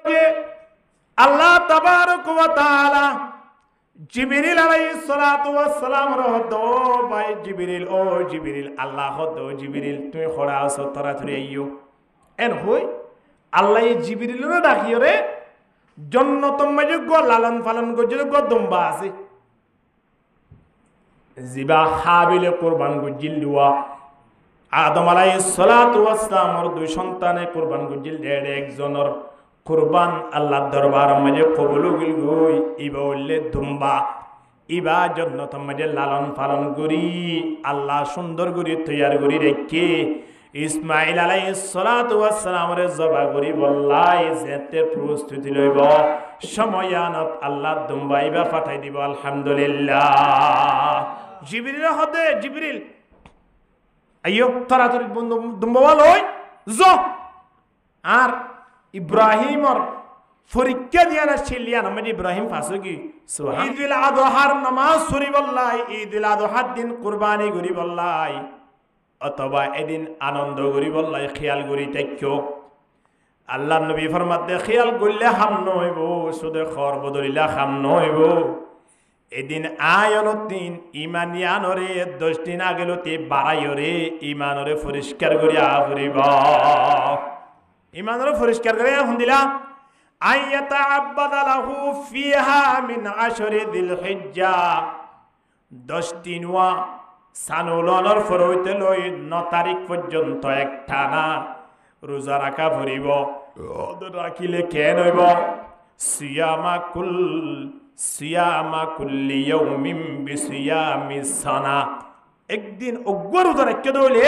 যে আল্লাহ তাবারক ওয়া তাআলা জিবরিল আলাইহিস সালাতু ওয়াস সালাম রহত ভাই জিবরিল ও জিবরিল আল্লাহ হদ জিবরিল তুই খড়া আছো তাড়াতাড়ি আইও এন হই আল্লাহ জিবরিলের ডাকিও রে জন্নতম মাঝে গো লালন পালন গজে গো দম্বা আছে জিবা হাবিলে কুরবান গজিল দুয়া আদম আলাইহিস সালাতু ওয়াস সালামর দুই সন্তানে কুরবান গজিল দেড় একজনের কুরবান আল্লাহ দরবার মাঝে কবুল গিল গই ইবা বললে দুম্বা ইবা জন্নতম মাঝে লালন পালন করি আল্লাহ সুন্দর করি তৈয়ার করি রেখে ইসমাইল আলাইহিস সালাতু ওয়াস সালামরে জবা করি বললাই যেতে প্রস্তুতি লইব সময়নত আল্লাহ দুম্বা ইবা পাঠাই দিব আলহামদুলিল্লাহ জিবরিল হদে জিবরিল আইয়ো তাড়াতাড়ি দুম্বা লই জ আর ইব্রাহিমর পরীক্ষা দিয়া না ছিলিয়া নামে ইব্রাহিম ফাসুকি ঈদুল আযহার নামাজ পড়ি বললাই ঈদুল আযহার দিন কুরবানি করি বললাই অথবা এদিন আনন্দ করি বললাই খেয়াল করি তাইকো আল্লাহর নবী ফরমাতে খেয়াল করলে হাম নইব শুধু খর বদলিলা হাম নইব এদিন আয়নত দিন ইমানিয়ানরে 10 দিন আগেলতে বাড়াইরে ইমানরে পরিষ্কার করিয়া করিব ইমানরে পরিষ্কার করে হুন্দিলা আয়াতা আবাদালাহু ফিহা মিন আশরি দিল হিজ্জা 10 দিন ওয়া সানুলনর ফরইতে লই 9 তারিখ পর্যন্ত একটানা রোজা রাখা ভরিব রাখিলে কেন হইব সিয়ামা কুল্লি ইয়াউমিন বিসিয়ামিস সানা একদিন অগ্র রোজা রাখতে দইলে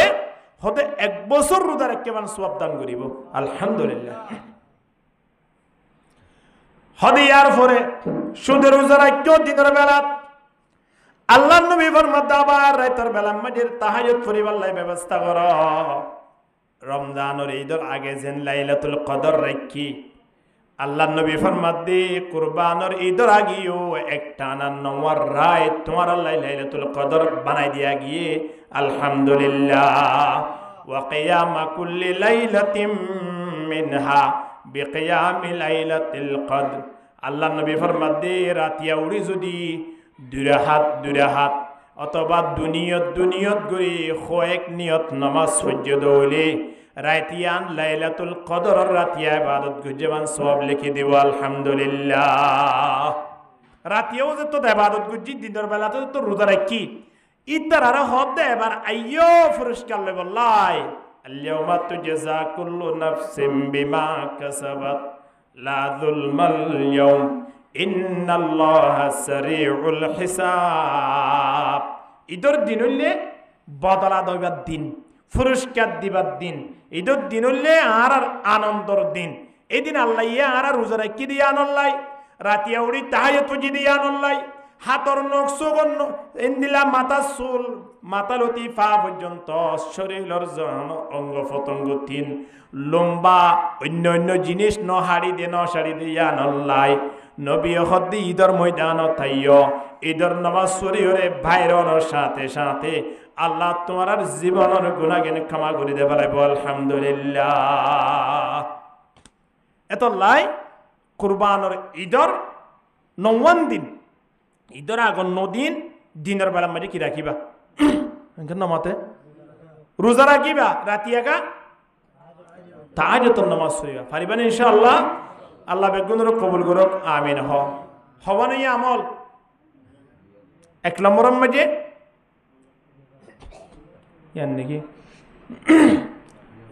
হতে 1 বছর রোজা রাখতে মান সওয়াব দান করিব আলহামদুলিল্লাহ হদিয়ার পরে শুধু রোজা রাখতে দিনের বেলা আল্লাহর নবী ফরমাতে আবার রাতের বেলা মাঝে তাহাজ্জুদ পড়িবার লাই ব্যবস্থা কর রমজানের ঈদের আগে যেন লাইলাতুল কদর রাখি আল্লাহর নবী ফরমাতে কুরবানের ঈদের আগেও একটানা নওয়ার রাত তোমার আল্লাহ লাইলাতুল কদর বানাই দিয়া গিয়ে আলহামদুলিল্লাহ ওয়া কিয়ামা কুল্লি লাইলাতিন মিনহা বিকিয়ামি লাইলাতুল কদর আল্লাহর নবী ফরমাতে রাতিয়া উড়ি যদি দুরাহাত অথবা দুনিয়ত গরি খোয়েক নিয়ত নামাজ সহ্য দৌলে রাতিয়ান লাইলাতুল কদর রাতিয়া ইবাদত গুজবান সওয়াব লিখে দিব আলহামদুলিল্লাহ রাতিয়াও যে তো ইবাদত গুজি দিনের বেলাতে তো রোজা রাখি ইতার আর হদ এবার আইয়ো পুরস্কার লই বললাই আল-ইয়াওমা তুজজা কুল্লু নাফসিন বিমা কাসাবাত লা যুলমাল ইয়াওম ইন্নাল্লাহা সারিউল হিসাব ঈদের দিন হইলে বদলা দইবার দিন পুরস্কার দিবার দিন ঈদের দিন হইলে আর আনন্দর দিন এই দিন আল্লাহ আর রোজা রাখি দিয়া আনল্লাই রাতিয়া উড়ি তাহাজ্জুদ দিয়া আনল্লাই হাতর নখ সুগন্ধ ইন্দিলা মাথা চুল মাথা লতি পা পর্যন্ত শরীরের অঙ্গ প্রত্যঙ্গ তিন লম্বা অন্য জিনিস নহাড়ি দে নসাড়ি দিয়া নল্লাই নবী হদ্দি ঈদের ময়দান থাইও ঈদের নামাজ শরীরে ভাইরনের সাথে সাথে আল্লাহ তোমার জীবনের গুনাহগান ক্ষমা করে দে বলে আলহামদুলিল্লাহ এত লাই কুরবানের ঈদের 9 দিন ঈদের আগর 9 দিন দিনের বেলা মাঝে কি রাখিবা নামাতে রোজা রাখিবা রাতি একা তাহাজ্জুদের নামাজ পড়িবা পারিবানে ইনশাআল্লাহ আল্লাহ বেগুনের কবুল করুক আমিন হওয়ানো আমল 1 নম্বরের মাঝে ইয়ান নাকি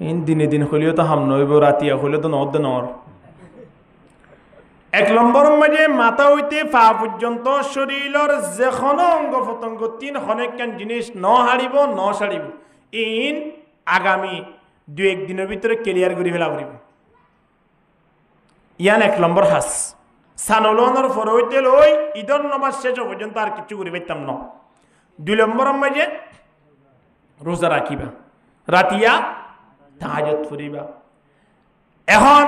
ইন দিন হলেও তো হাম নইব রাতিয়া হলেও তো নদ নর 1 নম্বরের মাঝে মাথা হইতে পা পর্যন্ত শরীরের যে কোনো অঙ্গ প্রত্যঙ্গ 3 হনেকান জিনিস ন হারিব ন সারিব ইন আগামী 2-1 দিনের ভিতরে ক্লিয়ার করে ফেলা করিব ইয়ান 1 নম্বর হাস সানলনের পর হইতে লই ঈদের নামাজ শেষ পর্যন্ত আর কিছু করি পাইতাম না 2 নম্বরের মাঝে রোজা রাখিবা রাতিয়া তাহাজ্জুদ পড়িবা এখন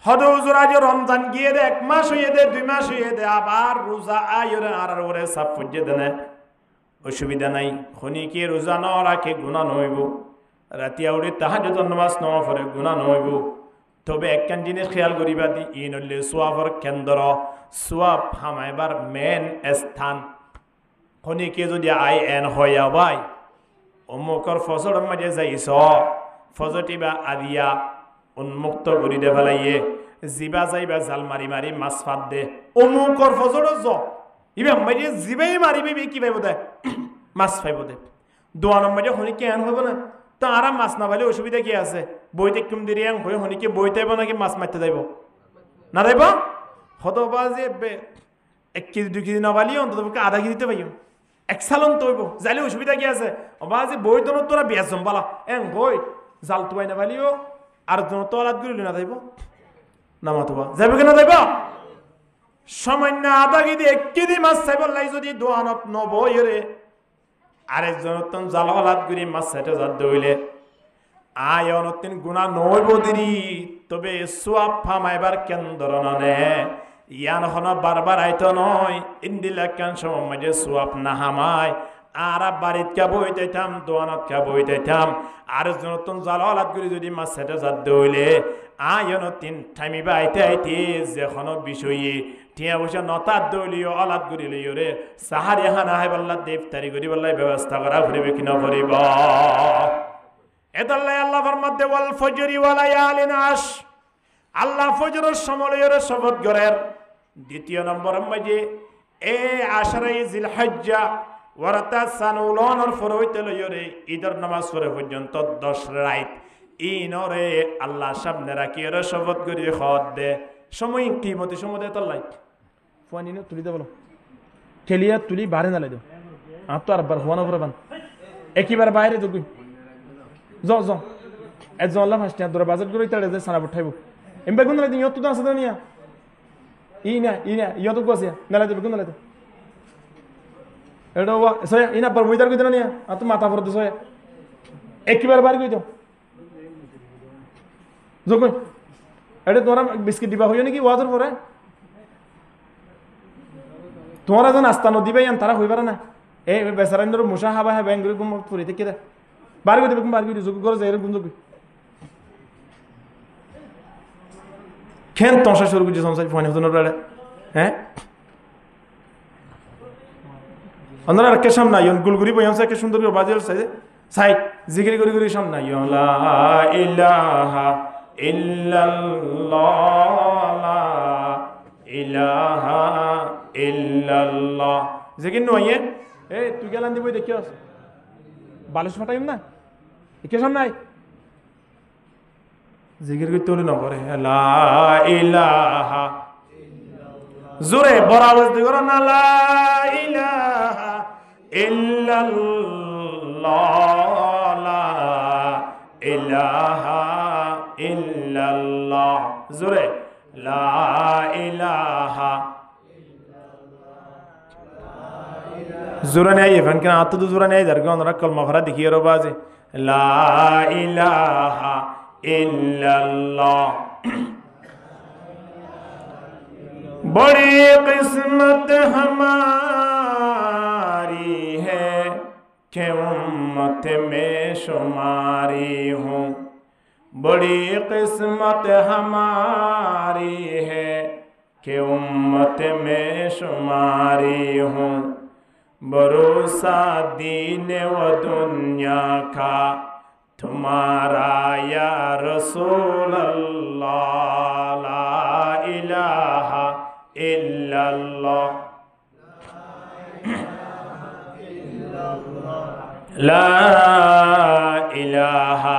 হদ হুজুর আজ রমজান গিয়ে দে 1 মাস হইয়ে দে 2 মাস হইয়ে দে আবার রোজা আয়রে আর ওরে সাফ পড়ে দেনে অসুবিধা নাই খনি কি রোজা না রাখে গুনাহ নইব রাতিয়া উড়ে তাহাজ্জুদের নামাজ না পড়ে গুনাহ নইব তবে একখান জিনিস খেয়াল করিবা দি ইন হলে সোয়াবর কেন্দ্র সোয়াব হামাইবার মেন স্থান খনিকে যদি আই এন হইয়া ভাই অমুকর ফসলের মাঝে যাইছ ফজটিবা আদিয়া উন্মুক্ত করি দে ফেলাইয়ে জিবা যাইবা জাল মারি মারি মাছ ফাঁদ দে অমুকর ফজর ইবা মাঝে জিবাই মারিবি কি পাইব দে মাছ পাইব দে দোয়ানোর মাঝে খনিকে এন হইব না তো আরাম মাছ না পাইলে অসুবিধা কি আছে বইতে কিম দেরি এন হয়ে খনিকে বইতে আইব নাকি মাছ মারতে যাইব না যাইব হতবা যে 1 কেজি 2 কেজি না পালি অন্তত আধা কেজিতে পাইম এক সালন তৈব যাইলে অসুবিধা কি আছে অবা যে বই তোর তোরা বিয়াস জম্বালা এন বই জাল তুবাই না পালিও আর তো আলাদ করিলি না যাইব না মাতবা যাইব কেন যাইব সামান্য আধা কেজি 1 কেজি মাছ চাইব লাই যদি দোয়ানত নবইরে আরেকজন তন জাল আলাদ করি মাছ চাইতে যা দইলে আয় অনতিন গুণা নইব দিরি তবে সোয়াব ফামাইবার কেন্দ্র ননে ইয়ান হন বারবার আইতো নয় ইন্দিলাকান সময় মাঝে সোয়াব না হামায় আর বাড়িত কা বইতাইতাম দোয়ানত কা বইতাইতাম আর নতুন জালালাত করে যদি মাছ সেটা জাত দইলে আয়ন তিন থামিবা আইতে আইতে যেখন বিষয়ে টিয়া বসে নতার দইলিও আলাদ করিলিও রে সাহারি হানা হাই বল্লা দেবতারি করি বল্লাই ব্যবস্থা করা করিবে কি না করিব এদাল্লাই আল্লাহ ফরমাতে ওয়াল ফজরি ওয়া লায়ালিন আশ আল্লাহ ফজরের সময়ের শপথ করেন দ্বিতীয় নম্বর মাঝে এ আশরাই জিলহজ্জা ওয়ারাতা সানুলনের ফরইতে লইরে ঈদের নামাজ পড়ে পর্যন্ত 10 রাত ইনরে আল্লাহ সামনে রাখি এর শপথ করি খদ দে সময় কিমতি সময় দে তল্লাই ফোন তুলি দে বলো খেলিয়া তুলি বারে না লাইদো আর তো আরবার হওয়ানো পরে বান একবার বাইরে তো যাও যাও একজন আল্লাহ ফাস্ট দরা বাজার করে তাড়ে যে সানা পঠাইবো এমবা গুণ লাইদি ইয়ত তো আছে না নিয়া ইনা ইয়ত কো আছে না লাইদো গুণ লাইদো এডো সয়া ইনা পর মুইদার কইতে না নিয়া আর তো মাথা পড়তে সয়া একবার বাইরে কইতো যোগ এটা তোমরা বিস্কিট দিবা হইও নাকি ওয়াজের পরে তোমরা যখন আস্তানো দিবে তারা হইবার না এই বেচারাইন্দর মুসা হাবা হ্যাঁ ব্যাঙ্গুরি গুম ফুরি থেকে দে বার করে দেবে বার করে যোগ করে যাই গুণ যোগ খেন তংসা শুরু করছি সংসার ফোন হতো হ্যাঁ অন্যরা কে সামনে ইয়ন গুলগুড়ি বই কে সুন্দর করে বাজে সাইজে সাই জিকির করি করি সামনে লা ইলাহা ইল্লাল্লাহ লা ইলাহা ইল্লাল্লাহ জিকির নয় এ তুই গেলান দিবই দেখিস বালিশ ফাটাইম না কে সামনে আই জিকির করতে হলে নকরে লা ইলাহা জোরে বড় আওয়াজ দিয়ে করো না লা ইলাহা ইল্লাল্লাহ লা ইলাহা ইল্লাল্লাহ জোরে লা ইলাহা জোরে নেই এখান কেন আত্ম জোরে নেই যার কেন ওরা কলমা ভরা দেখিয়ে রো বাজে লা ইলাহা ইল্লাল্লাহ बड़ी किस्मत हमारी है कि उम्मत में शुमारी हूँ बड़ी किस्मत हमारी है कि उम्मत में शुमारी हूँ भरोसा दीन व दुनिया का तुम्हारा या रसूल अल्लाह ला इलाहा इल्लल्लाह ला इलाहा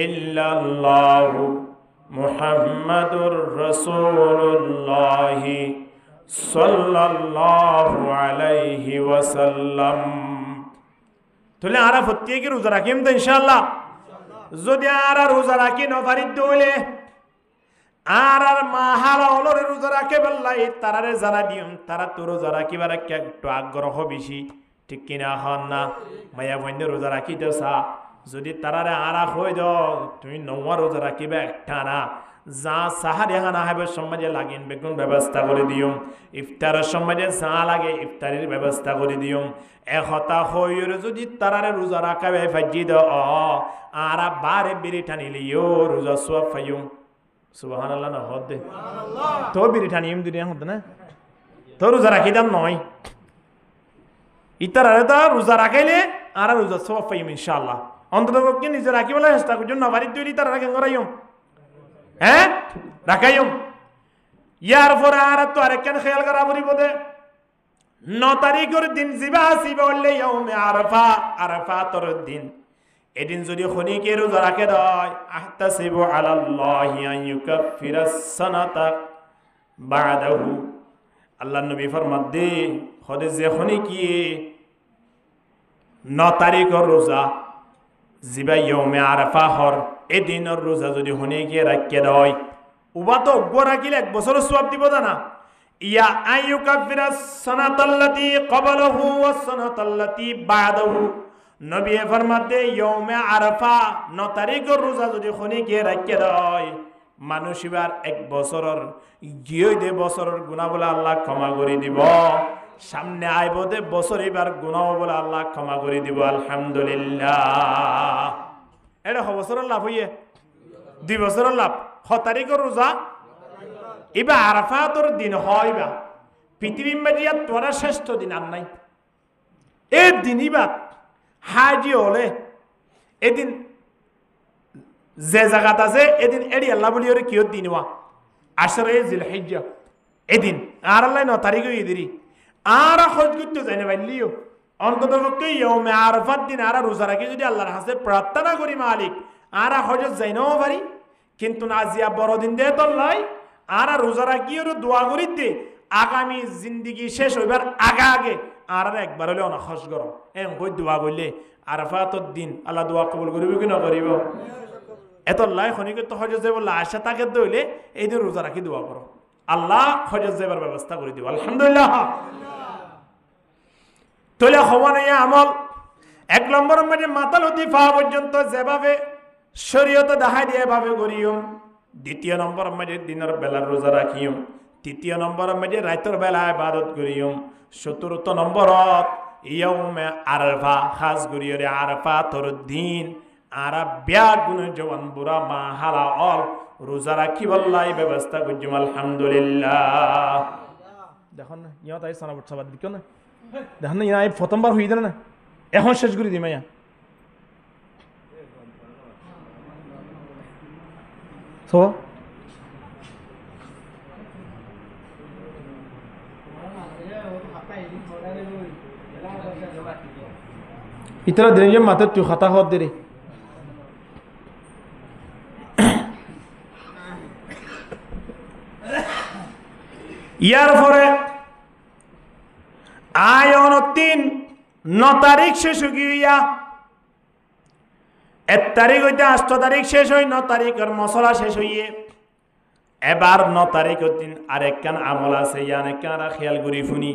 इल्लल्लाह मुहम्मदुर रसूलुल्लाह सल्लल्लाहु अलैहि वसल्लम तुले आरा फत्तिए की रोजा राखिम तो इंशाअल्लाह যদি আর রোজা রাখি নফারিদ দইলে আর মাহারা অলরে রোজা রাখে বললাই তারারে জানা দিম তারা তো রোজা রাখিবার একটু আগ্রহ বেশি ঠিক কিনা হন না মায়া বন্ধে রোজা রাখিতে চা যদি তারারে আরা হয়ে দাও তুমি নৌয়া রোজা রাখিবে একটা না যা সাহারি হানা হবে সমাজে লাগিন বেগুন ব্যবস্থা করে দিও ইফতারের সমাজে যা লাগে ইফতারির ব্যবস্থা করে দিও একতা হইরে যদি তারারে রোজা রাখাবে ফাজি দাও আর বারে বিরি টানিলিও রোজা সওয়াব পাইও সুবহানাল্লাহ না হদ দে তো বিরিটানি এম দুনিয়া হদ না তো রোজা রাখিদাম নয় ইতার তো রোজা রাখাইলে আর রোজা সব পাইম ইনশাআল্লাহ অন্তত পক্ষে নিজে রাখি বলে চেষ্টা করছেন না বাড়িতে তৈরি তারা রাখেন করাইম হ্যাঁ রাখাইম ইয়ার পরে আর তো আরেকখান খেয়াল করা পড়িব দে 9 তারিখের দিন জিবা আসিবা বললে ইয়াউমে আরাফা আরাফাতর দিন এদিন যদি খনিকে রোজা রাখে দেয় আহতাসিবু আলাল্লাহি আন ইউকাফিরাস সানাতা বাদাহু আল্লাহ নবী ফরমাত দে হদে যে খনিকি 9 তারিখের রোজা জিবা ইয়াউমে আরাফা হর এদিনের রোজা যদি খনিকে রাখে দেয় উবা তো গড়া গিলে এক বছর সওয়াব দিব না ইয়া আন ইউকাফিরাস সানাতাল্লাতী ক্বাবলাহু ওয়াস সানাতাল্লাতী বাদাহু নবী ফরমাতে ইয়াউমে আরাফা 9 তারিখের রোজা যদি খনিকে রাখে দেয় মানুষ এবার এক বছরের গিয়ে দে বছরের গুনাহ বলে আল্লাহ ক্ষমা করে দিব সামনে আইব দে বছর এবার গুনাহ বলে আল্লাহ ক্ষমা করে দিব আলহামদুলিল্লাহ এটা বছরের লাভ হইয়ে 2 বছরের লাভ 6 তারিখের রোজা এবার আরাফাতর দিন হয় বা পৃথিবীর মাঝে তোরা শ্রেষ্ঠ দিন আর নাই এই দিন এবার হাজি হলে এদিন যে জায়গাত আছে এদিন এডি আল্লাহ বলি ওরে কিয় দিনওয়া আশরে জিলহিজ্জা এদিন আর আল্লাহ 9 তারিখে ইদিরি আর হজ করতে যাই না বাইলিও অন্তত পক্ষে ইয়াউমে আরাফাত দিন আর রোজা রাখি যদি আল্লাহর কাছে প্রার্থনা করি মালিক আর হজ যাই নাও পারি কিন্তু না জিয়া বড় দিন দে তো লাই আর রোজা রাখি ওর দোয়া করি দে আগামী জিন্দেগি শেষ হইবার আগে আর একবার হলে অনেক হজ করো এম কই দোয়া করলে আরাফাতর দিন আল্লাহ দোয়া কবুল করিব কি না করিব এত লাই খনিকে তো হজ যাইব আশা তাকে দইলে এই দিন রোজা রাখি দোয়া করো আল্লাহ হজ যাইবার ব্যবস্থা করে দিব আলহামদুলিল্লাহ তোলে হওয়ানে আমল 1 নম্বর মধ্যে মাতাল হতে পাওয়া পর্যন্ত যেভাবে শরীয়তে দেখাই দিয়ে এভাবে করিও 2 নম্বর মধ্যে দিনের বেলা রোজা রাখিও 3 নম্বর মধ্যে রাতের বেলা ইবাদত করিও 4 নম্বরত ইয়াউমে আরাফা খাস করিও রে আরাফাতর দিন আরা বিয়া গুণ জওয়ান বুড়া মা হালা অল রোজা রাখি বল্লাই ব্যবস্থা করছিম আলহামদুলিল্লাহ দেখুন না ইয়া তাই সানা বটসা বাদ দিও না দেখুন না ইয়া প্রথমবার হই দিল না এখন শেষ করে দিই মাইয়া সো ইতরা দিন যে মাথা তুই খাতা হত দে রে ইয়ার পরে আয়ন 9 তারিখ শেষ হইয়া 1 তারিখ হইতে 8 তারিখ শেষ হই 9 তারিখের মশলা শেষ হইয়ে এবার 9 তারিখের দিন আরেকখান আমল আছে ইয়ানেকান খেয়াল করি শুনি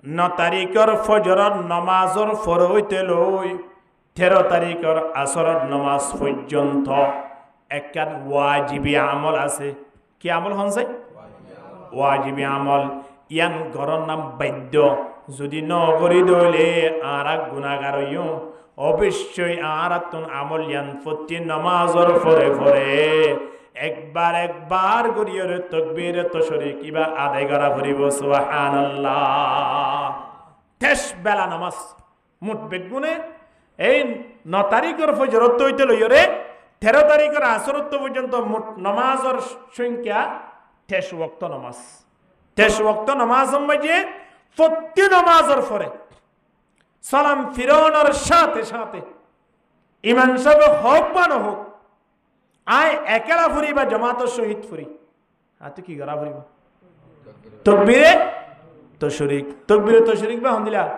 9 তারিখের ফজরের নামাজের পর হইতে লই 13 তারিখের আসরের নামাজ পর্যন্ত একখান ওয়াজিবি আমল আছে কি আমল হনছে ওয়াজিবি আমল ইয়ান ঘরের নাম বাধ্য যদি ন করি দইলে আর গুনাহগার হইও অবশ্যই আর তুন আমল ইয়ান প্রতি নামাজের পরে পরে একবার করিও তাকবীর তাশরীক কিবা আদায় করা করিব সুবহানাল্লাহ 23 বেলা নামাজ মোট বেগুনে এই 9 তারিখের ফজরত হইতে লইরে 13 তারিখের আসরত পর্যন্ত মোট নামাজের সংখ্যা 23 ওয়াক্ত নামাজ 23 ওয়াক্ত নামাজ মাঝে প্রতি নামাজের পরে সালাম ফিরানোর সাথে সাথে ইমাম সাহেব হোক বা না হোক আয় একলা ফুরি বা জামাতের সহিত ফুরি আতো কি করা ফুরিব তাকবীরে তাশরীক বা হামদুলিল্লাহ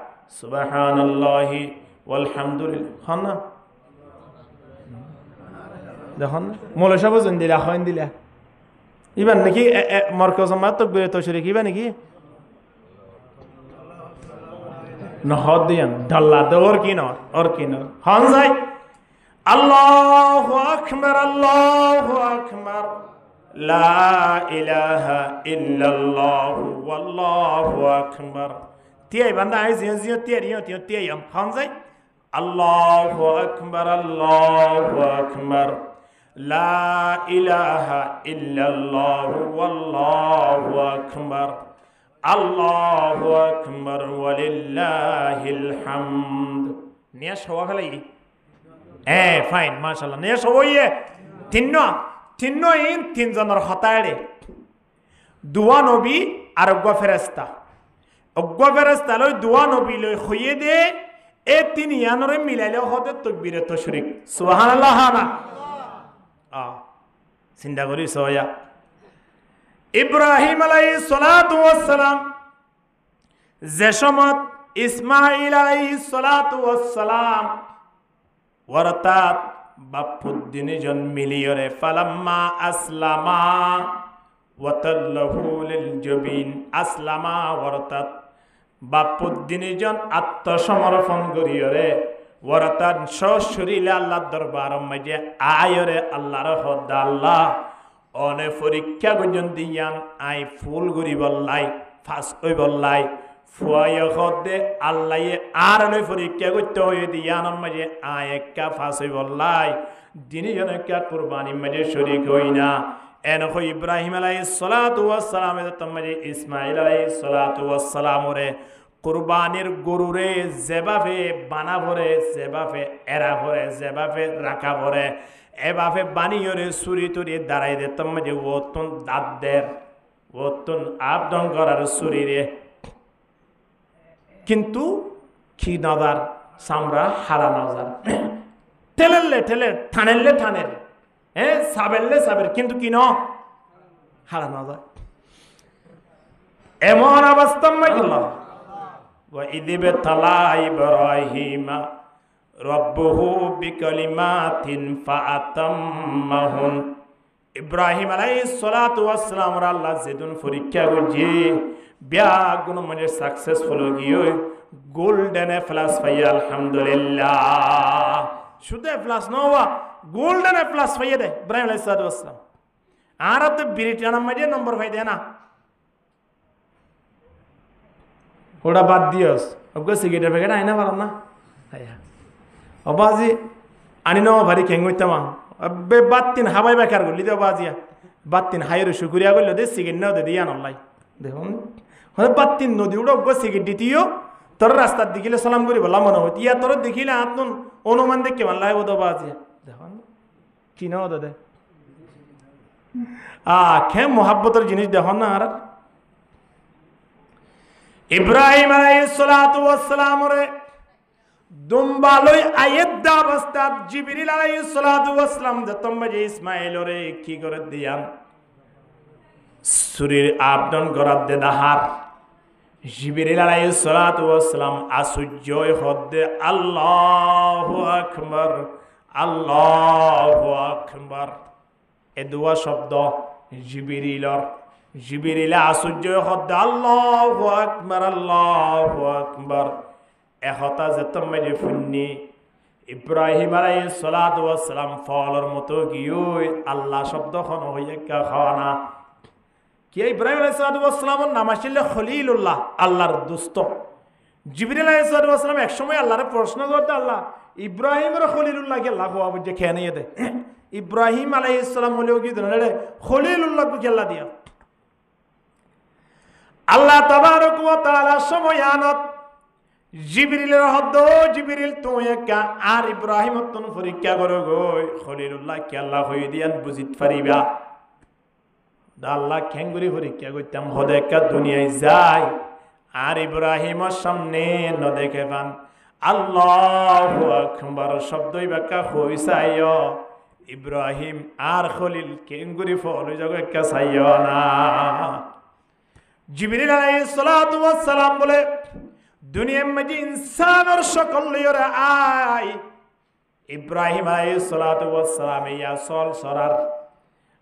সুবহানাল্লাহি ওয়াল হামদুলিল্লাহ খানা দেখুন মৌলা সাহেব জন্দিলা খাইন দিলা ইবান নাকি মরকজ মাত তাকবীরে তাশরীক ইবা নাকি নহদ দিয়ান ডাল্লা দর কি নর হান যাই আল্লাহু আকবার লা ইলাহা ইল্লাল্লাহ ওয়াল্লাহু আকবার তিয়াই বান্দা আই জিয়া তিয়াই হান যাই আল্লাহু আকবার লা ইলাহা ইল্লাল্লাহু ওয়াল্লাহু আকবার আল্লাহু আকবার ওয়ালিল্লাহিল হামদ। নিয়া সওয়া খালাই ফাইন মাশাআল্লাহ নিয়া সওয়ে তিন্ন ইন তিনজনের হতাড়ে দুয়া নবী আর অজ্ঞ ফেরেশতা লই দুয়া নবী লই হইয়ে দে এ তিন ইয়ানরে মিলাইলে হতে তাকবীরে তাশরিক সুবহানাল্লাহ না চিন্তা করি সয়া ইব্রাহিম আলাইহিস সালাতু ওয়াস সালাম যে সময় ইসমাঈল আলাইহিস সালাতু ওয়াস সালাম ওয়ারতাত বাপুদ্দিন জন মিলিয়রে ফালাম্মা আসলামা ওয়াতাল্লাহু লিল জাবিন আসলামা ওয়ারতাত বাপুদ্দিন জন আত্মসমর্পণ করিয়রে ওয়ারতাত সশরীরে আল্লাহর দরবার মাঝে আয়রে আল্লাহর হদ আল্লাহ অনে পরীক্ষা গজন দিয়ান আই ফুল গরি বললাই ফাস কই বললাই ফুয়ায় হদে আল্লাহ আর লই পরীক্ষা করতে হয়ে দিয়ান মাঝে আয় একা ফাস হই বললাই দিনে জন একা কুরবানি মাঝে শরীক হই না এনখ ইব্রাহিম আলাইহিস সালাতু ওয়াস সালাম মাঝে ইসমাঈল আলাইহিস সালাতু ওয়াস সালাম রে কুরবানির গরুরে যেভাবে বানা ভরে যেভাবে এরা ভরে যেভাবে রাখা ভরে এভাবে বানিয়রে চুরি তুরি দাঁড়াই দে মাঝে ওতন দাঁতদের ওতন আবদন করার চুরিরে কিন্তু কি নজার সামরা হারা নজার ঠেলে ঠানেলে ঠানের সাবেরলে সাবের কিন্তু কি ন হারা নজার এমন অবস্থা মাইল্লাহ وَإِذِ ابْتَلَىٰ إِبْرَاهِيمَ رَبُّهُ بِكَلِمَاتٍ فَأَتَمَّهُنَّ ইব্রাহিম আলাইহিস সালাতু ওয়াস সালাম আল্লাহ যেদিন পরীক্ষা করছে বিয়া গুণ মানে সাকসেসফুল গিয়ে গোল্ডেন প্লাস পাইয়া আলহামদুলিল্লাহ শুধু প্লাস নওয়া গোল্ডেন প্লাস পাইয়া দে ইব্রাহিম আলাইহিস সালাতু ওয়াস সালাম আর তো ব্রিটিয়ান মাঝে নম্বর পাই দে না ওটা বাদ দিয়স ওকে সিগারেটের প্যাকেট আইনা পারলাম না অবাজি আনি নেওয়া ভারী খেঙ্গইতামা বাত্তিন হাবাই বেকার করলি দে বাজিয়া বাত্তিন হাইয়ের শুকুরিয়া করলো দে সিগারেট নেও দে দিয়া নলাই দেখুন বাত্তিন নদী উড়ো ওকে সিগারেট দিতিও তোর রাস্তার দেখিলে সালাম করি বললাম মনে হয় ইয়া তোর দেখিলে আত্মন অনুমান দেখে মানলাই ও দো বাজিয়া দেখুন কি নেও দে খে মোহাব্বতের জিনিস দেখুন না আর ইব্রাহিম আলাইহিস সালাতু ওয়াস সালাম রে দুম্বালই আয়াত অবস্থাত জিবরিল আলাইহিস সালাতু ওয়াস সালাম যতম যে ইসমাঈল রে কি করে দিয়ান সুরির আবদন গরাদ দে দাহার জিবরিল আলাইহিস সালাতু ওয়াস সালাম আসুজ্জয় হদ্দে আল্লাহু আকবার আল্লাহু আকবার এ দুয়া শব্দ জিবরিল আসুজ্জয় হদ্দে আল্লাহু আকবার এহতা যেতম মেজে ফুন্নি ইব্রাহিম আলাইহিস সালাতু ওয়াস সালাম ফলর মতো গিয়ে আল্লাহ শব্দ খন হইয়া খাওয়ানা কি ইব্রাহিম আলাইহিস সালাতু ওয়াস সালামের নাম আসছিল খলিলুল্লাহ আল্লাহর দোস্ত জিবরিল আলাইহিস সালাতু ওয়াস সালাম এক সময় আল্লাহর প্রশ্ন করতে আল্লাহ ইব্রাহিমের খলিলুল্লাহ কে আল্লাহ কোয়া বুঝে খেয়ে নিয়ে দে ইব্রাহিম আলাইহিস সালাম বলেও কি ধরে খলিলুল্লাহ কে আল্লাহ দিয়া আল্লাহ তাবারক ওয়া তাআলা সময়ানত জিবরিলের হদ্দ জিবরিল তুই একা আর ইব্রাহিম তন পরীক্ষা করো গই খলিলুল্লাহ কে আল্লাহ হই দিয়ান বুঝিত পারিবা আল্লাহ খেঙ্গুরি পরীক্ষা করতাম হদে একা দুনিয়ায় যায় আর ইব্রাহিমের সামনে ন দেখে পান আল্লাহু আকবার শব্দই বাক্কা হইসাইয় ইব্রাহিম আর খলিল খেঙ্গুরি ফল জগ একা চাইয় না জিবরিল আলাইহিস সালাতু ওয়াস সালাম বলে দুনিয়ার মাঝে ইনসানের সকল লিয়রে আই ইব্রাহিম আলাইহিস সালাতু ওয়াস সালাম ইয়া সল সরার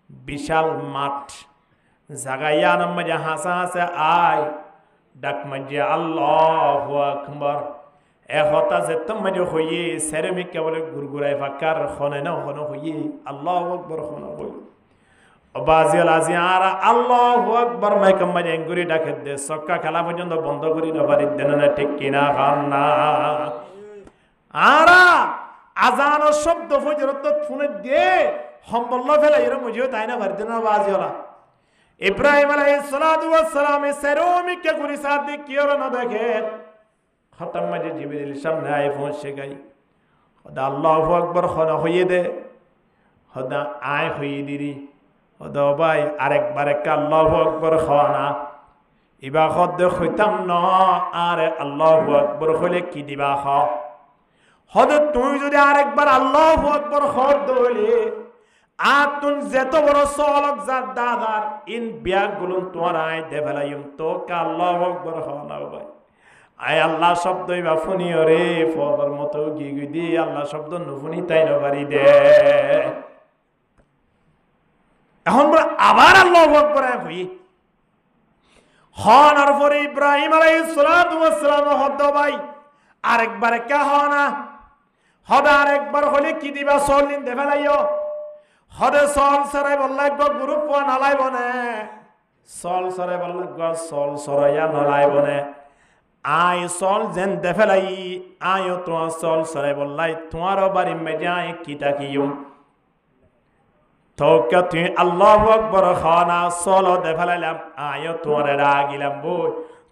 বিশাল মাঠ জাগাইয়ান মাঝে হাসা হাসা আই ডাক মাঝে আল্লাহু আকবার এ হতা যেত মাঝে হইয়ে সেরেমিকা বলে গুরগুরাই ফাকার খনে না খনে হইয়ে আল্লাহু আকবার খনে হই বাজিয়াল আজি আর আল্লাহু আকবার মাইকাম মাঝে এঙ্গুরি ডাকে দে সক্কা খেলা পর্যন্ত বন্ধ করি না পারি দেন না ঠিক কিনা খান্না আর আজান শব্দ ফজরত ফোনে দে সম্বল্ল ফেলে এর মুজিও তাই না ভারদিন বাজি হলা ইব্রাহিম আলাইহিস সালাতু ওয়াস সালাম সেরোমিকে গুরি সাদি কি হলো না দেখে খতম মাঝে জিবরিল সামনে আয় পৌঁছে গই খোদা আল্লাহু আকবার খনা হইয়ে দে খোদা আয় হইয়ে দিরি খোদা ভাই আরেকবার একটা আল্লাহু আকবার খনা ইবা খদ হইতাম না আরে আল্লাহু আকবার হলে কি দিবা খ হদ তুই যদি আরেকবার আল্লাহু আকবার খদ দলে আতুন যেত বড় সলক জাত দাদার ইন বিয়াক গুলুন তোমার আয় দে ফেলাইম তো কা আল্লাহু আকবার খনা ভাই আয় আল্লাহ শব্দ ইবা ফুনিও রে ফদর মতো গি দি আল্লাহ শব্দ নুফুনি তাই নবারি দে এখন আবার আল্লাহু আকবার হই হনার পরে ইব্রাহিম আলাইহিস সালাতু ওয়াস সালাম হদ ভাই আরেকবার কে হনা হদ আরেকবার হলে কি দিবা সলিন দে ফেলাইও হদে সল সরাই বললাই গো গ্রুপ ওয়ান আলাই বনে সল সরাই বললাই গো সল সরাইয়া নলাই বনে আই সল যেন দে ফেলাই আয়ো তোমার সল সরাই বললাই তোমারও বাড়ি মেজায় কি তাকিও তো কে তুই আল্লাহু আকবার খানা সল দে ফেলাইলাম আয়ো তোমার রাগিলাম বই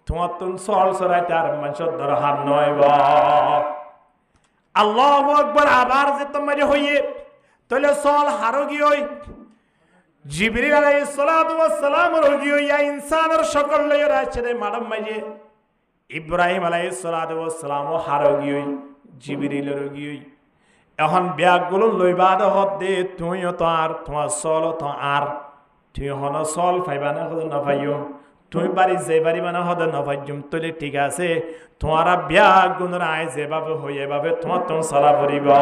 তোমার তুন সল সরাই তার মানুষের দরহার নয় বা আল্লাহু আকবার আবার যে তোমার হইয়ে তাহলে সল হারো গিয়ে জিবরিল আলাইহিস সালাতু ওয়াস সালাম রগিয়ে ইয়া ইনসানের সকল লয়ের আছে রে মাডাম মাইজে ইব্রাহিম আলাইহিস সালাতু ওয়াস সালাম হারো গিয়ে জিবরিল রগিয়ে এখন ব্যাগগুলো লইবা হদ দে তুইও তো আর তোমার সল তো আর তুই হন সল পাইবা না হদ না পাইও তুই বাড়ি যে বাড়ি বানা হদ না পাইজুম তোলে ঠিক আছে তোমারা ব্যাগগুলোর আয় যেভাবে হইয়ে ভাবে তোমার তুমি সালা পড়িবা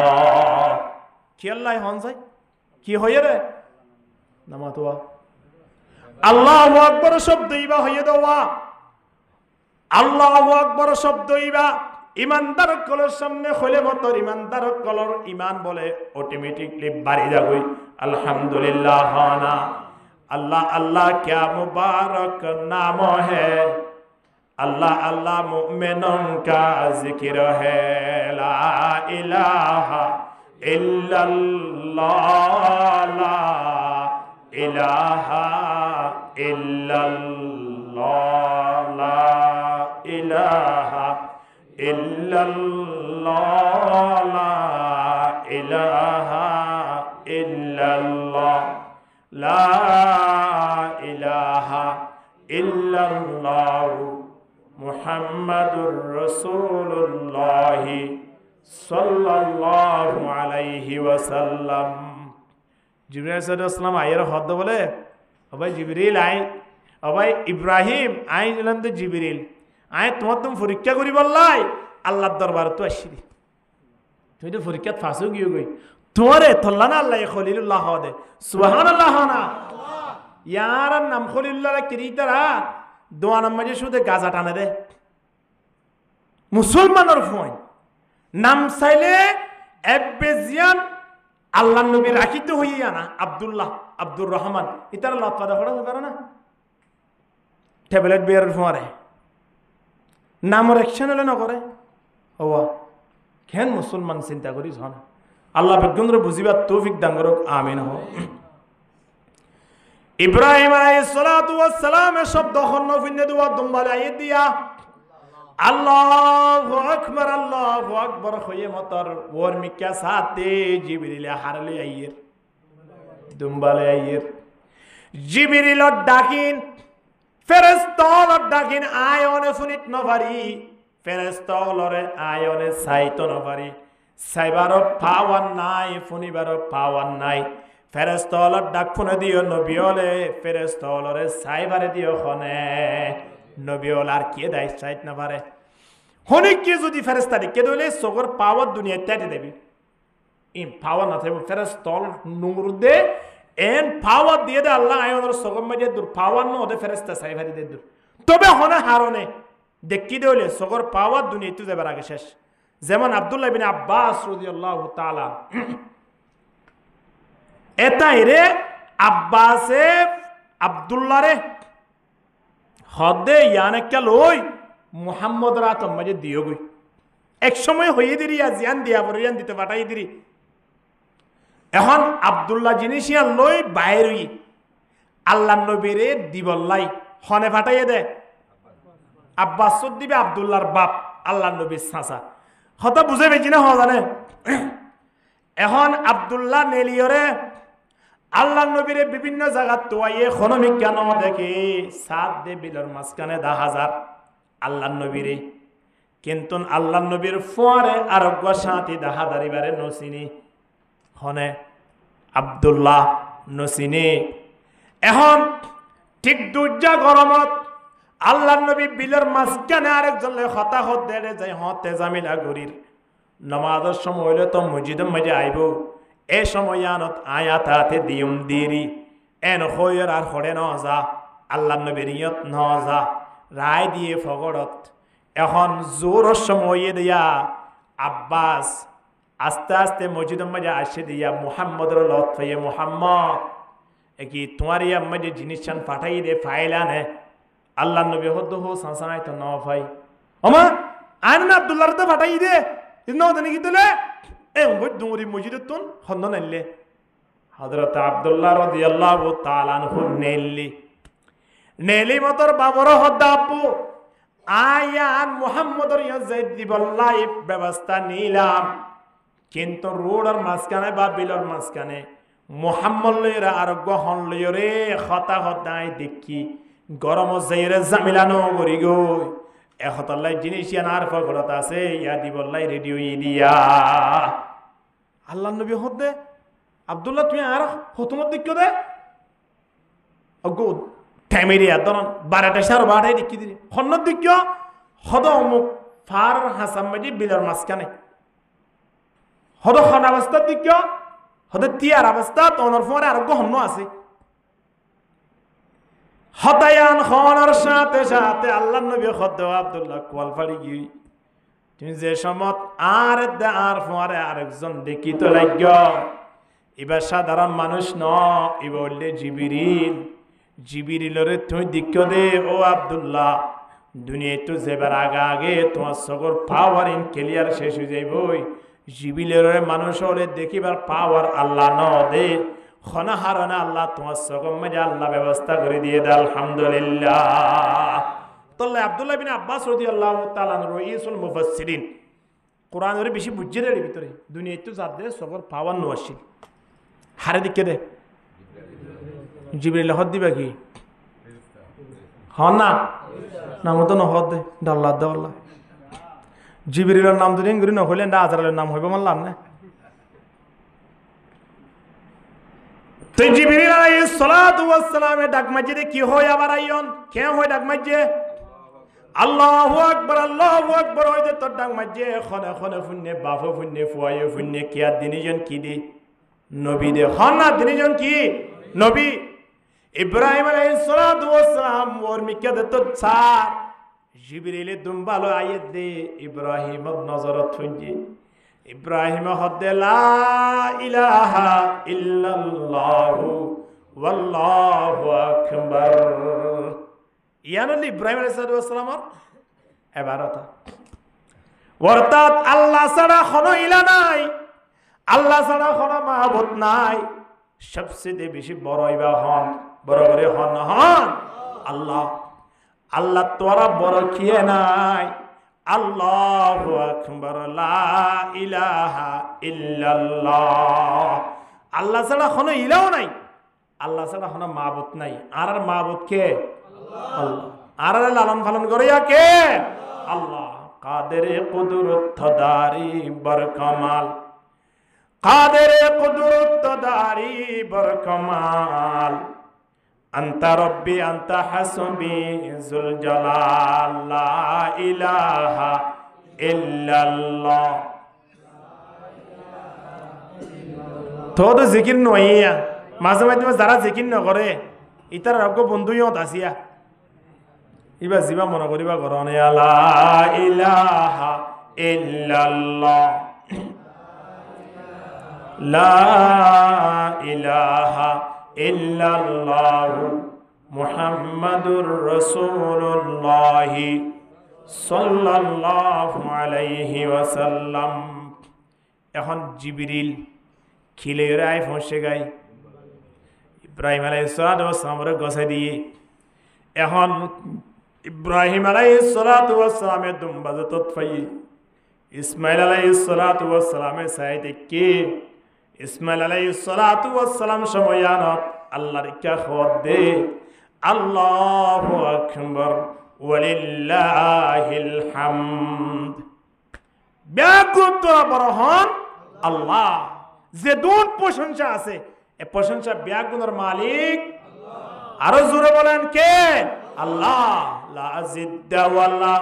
কি আল্লাহ হন যাই কি হইয়ে রে নামা তোয়া আল্লাহু আকবার শব্দ ইবা হইয়ে দেওয়া আল্লাহু আকবার শব্দ ইবা ইমানদার কলর সামনে খলে মতর ইমানদার কলর ইমান বলে অটোমেটিকলি বাড়ি যাবই আলহামদুলিল্লাহ হানা अल्लाह अल्लाह क्या मुबारक नाम है अल्लाह अल्लाह मुमिनों का जिक्र है ला इलाहा इल्लल्लाह ला इलाहा इल्लल्लाह ला इलाहा इल्लल्लाह ला इलाहा इल्लल्लाह ला इलाहा इल्लल्लाह मुहम्मदुर रसूलुल्लाह सल्लल्लाहु अलैहि वसल्लम जिब्रील अलैहिस्सलाम आयर हद बोले अबे जिब्रील आए अबे इब्राहिम आए जलन तो जिब्रील आए तुम परीक्षा करी बल्लाई अल्लाह दरबार तो आसि तुम तो परीक्षा फांसो गई गई তোমারে থল্লানা আল্লাহ খলিলুল্লাহ দে সুবহানাল্লাহ না ইয়ার নাম খলিলুল্লাহ কিরিতারা দোয়া নাম মাঝে শুধু গাজা টানে দে মুসলমানের ফোন নাম চাইলে এবেজিয়ান আল্লাহ নবী রাখিতে হইয়া না আব্দুল্লাহ আব্দুর রহমান ইতার লতপা দেখা পারে না ট্যাবলেট বের ফোয়ারে নামর অ্যাকশন হলে না করে হওয়া কেন মুসলমান চিন্তা করিস হন আল্লাহ বেগুনরে বুঝিবার তৌফিক দান করুক আমিন হো ইব্রাহিম আলাইহিস সালাতু ওয়াস সালাম শব্দ খন্ন ফিনে দুয়া দুম্বালে আই দিয়া আল্লাহু আকবার খয়ে মতর ওর মিকা সাথে জিবরিল হারলে আইয়ের দুম্বালে আইয়ের জিবরিল ডাকিন ফেরেশতাল ডাকিন আয়নে ফুনিত নভারি ফেরেশতালরে আয়নে সাইতো নভারি সাইবারো পাওয়ার নাই ফুনিবারো পাওয়ার নাই ফেরেশতালর ডাক ফুনে দিও নবিয়লে ফেরেশতালরে সাইবারে দিও খনে নবিয়ল আর কি দাই সাইত না পারে হনিক কি যদি ফেরেশতা দিকে দলে সগর পাওয়ার দুনিয়া তেতে দেবি ইন পাওয়ার না থাকবে ফেরেশতাল নূর দে এন পাওয়ার দিয়ে দে আল্লাহ আয়নের সগর মাঝে দূর পাওয়ার না ওদের ফেরেশতা সাইবারে দে দূর তবে হনে হারনে দেখি দলে সগর পাওয়ার দুনিয়া তো যাবার আগে শেষ যেমন আব্দুল্লাহ বিন আব্বাস রাদিয়াল্লাহু তাআলা এটাই রে আব্বাসে আব্দুল্লাহ রে হদে ইয়ানে লই মুহাম্মদ রাত মাঝে দিও গই এক সময় হইয়ে দিরি জিয়ান দিয়া পরিয়ান দিতে পাঠাই দিরি এখন আব্দুল্লাহ জিনিসিয়া লই বাইরই আল্লাহ নবীরে দিবল্লাই হনে ফাটাইয়ে দে আব্বাস দিবে আব্দুল্লাহর বাপ আল্লাহ নবীর চাচা হতা বুঝে পেয়েছি না জানে এখন আব্দুল্লাহ নেলিয়রে আল্লাহ নবীরে বিভিন্ন জায়গা তোয়াইয়ে খনমিক কেন দেখে সাত দে বিলর মাঝখানে 10,000 আল্লাহ নবীরে কিন্তু আল্লাহ নবীর ফোয়ারে আরোগ্য সাথী দাহাদারিবারে নসিনি হনে আব্দুল্লাহ নসিনি এখন ঠিক দুর্যা গরমত আল্লাহ নবী বিলের মাঝখানে আরেকজন হতাহত দেড়ে যাই হতে জামিলা গরির নমাজের সময় হইলে তো মসজিদের মাঝে আইব এ সময় আনত আয়াতাতে দিয়ম দিরি এন হইর আর হরে ন যা আল্লাহ নবীর ইয়ত ন যা রায় দিয়ে ফগড়ত এখন জোরের সময় দিয়া আব্বাস আস্তে আস্তে মসজিদের মাঝে আসে দিয়া মুহাম্মদের লত হয়ে মুহাম্মদ কি তোমার ইয়া মাঝে জিনিস চান পাঠাই দে ফাইলা নে আল্লাহ নবী হদ্দ হো সাঁসানাই তো ন ভাই ওমা আইন না আব্দুল্লাহ তো ফাটাই দে ন জানি কি তোলে এ ডুঙরি মসজিদের তুন হন্দ নাইলে হযরত আব্দুল্লাহ রাদিয়াল্লাহু তাআলা আনহু নেলি মতর বাবর হদ্দা আপু আয়ান মুহাম্মদর ইয়াজাইদ দিবল্লাই ব্যবস্থা নিলাম কিন্তু রোডের মাঝখানে বা বিলের মাঝখানে মুহাম্মদ লইরা আর গহন লইরে হতা হতাই দেখি গরম যাইরে জামিলানো করি গো এহতাল্লাই জিনিস ইয়ান আর ফগরত আছে ইয়া দিবল্লাই রেডিও দিয়া আল্লাহ নবী হদ্দে আব্দুল্লাহ তুমি আর হতুমত দিক্য দে অগো টাইমেরিয়া ধরন 12টা সার 12টাই দেখি দিলি হন্নত দিক্য হদ অমুক ফার হাসাম মাজি বিলের মাঝখানে হদ খন অবস্থা দিক্য হদ তিয়ার অবস্থা তোনর ফোনে আর গহন্ন আছে হতায়ান খনার সাথে সাথে আল্লাহ নবী খদ্দ আব্দুল্লাহ কোয়াল ফাড়ি গই তুমি যে সমত আর দে আর ফোরে আরেকজন দেখি তো লাগল এবার সাধারণ মানুষ ন এ বললে জিবিরিলরে তুই দিক্ষ দে ও আব্দুল্লাহ দুনিয়ায় তো যেবার আগে আগে তোমার সকল পাওয়ার ইন ক্লিয়ার শেষ হয়ে যাইবই জিবিলের মানুষ হলে দেখিবার পাওয়ার আল্লাহ ন দে খনা হারানা আল্লাহ তোমার সকল মজা আল্লাহ ব্যবস্থা করে দিয়ে দে আলহামদুলিল্লাহ তাহলে আব্দুল্লাহ বিন আব্বাস রাদিয়াল্লাহু তাআলা রাইসুল মুফাসসিরিন কোরআনের বেশি বুঝে রে ভিতরে দুনিয়ায় তো যাদ দে সকল পাওয়ার ন আসিল হারে দিকে দে জিবরিল হদ দিবা কি হন না নাম তো নহদ দে ডাল্লা দাল্লা জিবরিলের নাম যদি ইংরি নহলে না আজরালের নাম হইব মানলাম না তো জিবরিল আলাইহিস সালাতু ওয়াস সালামে ডাক মসজিদে কি হয় আবার আইয়ন কে হয় ডাক মসজিদে আল্লাহু আকবার হইতে তো ডাক মসজিদে খনে খনে ফুন্নে বাফ ফুন্নে ফুয়ায়ে ফুন্নে কিয়া দিনিজন কি দি নবী দে হনা দিনিজন কি নবী ইব্রাহিম আলাইহিস সালাতু ওয়াস সালাম ওর মিকে দে তো চার জিবরিলে দুম্বালো আয়াত দে ইব্রাহিম নজরত ফুঞ্জি ইব্রাহিম হদ্দে লা ইলাহা ইল্লাল্লাহু ওয়াল্লাহু আকবার ইয়ানুল ইব্রাহিম আলাইহিস সালামের ইবাদত অর্থাৎ আল্লাহ ছাড়া কোনো ইলা নাই আল্লাহ ছাড়া কোনো মাবুদ নাই সবচেয়ে বেশি বড় ইবা হন বড় করে হন আল্লাহ আল্লাহ তোরা বড় কিয়ে নাই আল্লাহু আকবার লা ইলাহা ইল্লাল্লাহ আল্লাহ ছাড়া কোনো ইলাও নাই আল্লাহ ছাড়া কোনো মাবুদ নাই আর মাবুদ কে আল্লাহ আর লালন পালন করে কে আল্লাহ কাদের কুদরত দারি বরকমাল কাদের কুদরত দারি বরকমাল আন্তা রব্বি আন্তা হাসবি যুল জালাল লা ইলাহা ইল্লাল্লাহ তো জিকির নইয়া মাঝে মাঝে যারা জিকির নকরে ইতার রগ বন্ধুইও আসিয়া ইবা জিবা মনে করিবা গরনে লা ইলাহা ইল্লাল্লাহ লা ইলাহা ইল্লাল্লাহু মুহাম্মাদুর রাসূলুল্লাহ সাল্লাল্লাহু আলাইহি ওয়াসাল্লাম এখন জিবরিল খিলে রায় ফসে গাই ইব্রাহিম আলাইহিস সালামের গছে দিয়ে এখন ইব্রাহিম আলাইহিস সালামের দুম্বা যত ফাই ইসমাইল আলাইহিস সালামের সাইতে কে ইসমাইল আলাইহিস সালাম সময়নত আল্লাহর কা খবর দে আল্লাহু আকবার ওয়ালিল্লাহিল হামদ ব্যাকুত বরহন আল্লাহ যে দুন প্রশংসা আছে এ প্রশংসা ব্যাগুনের মালিক আরো জোরে বলেন কে আল্লাহ লা জিদ্দা ওয়ালা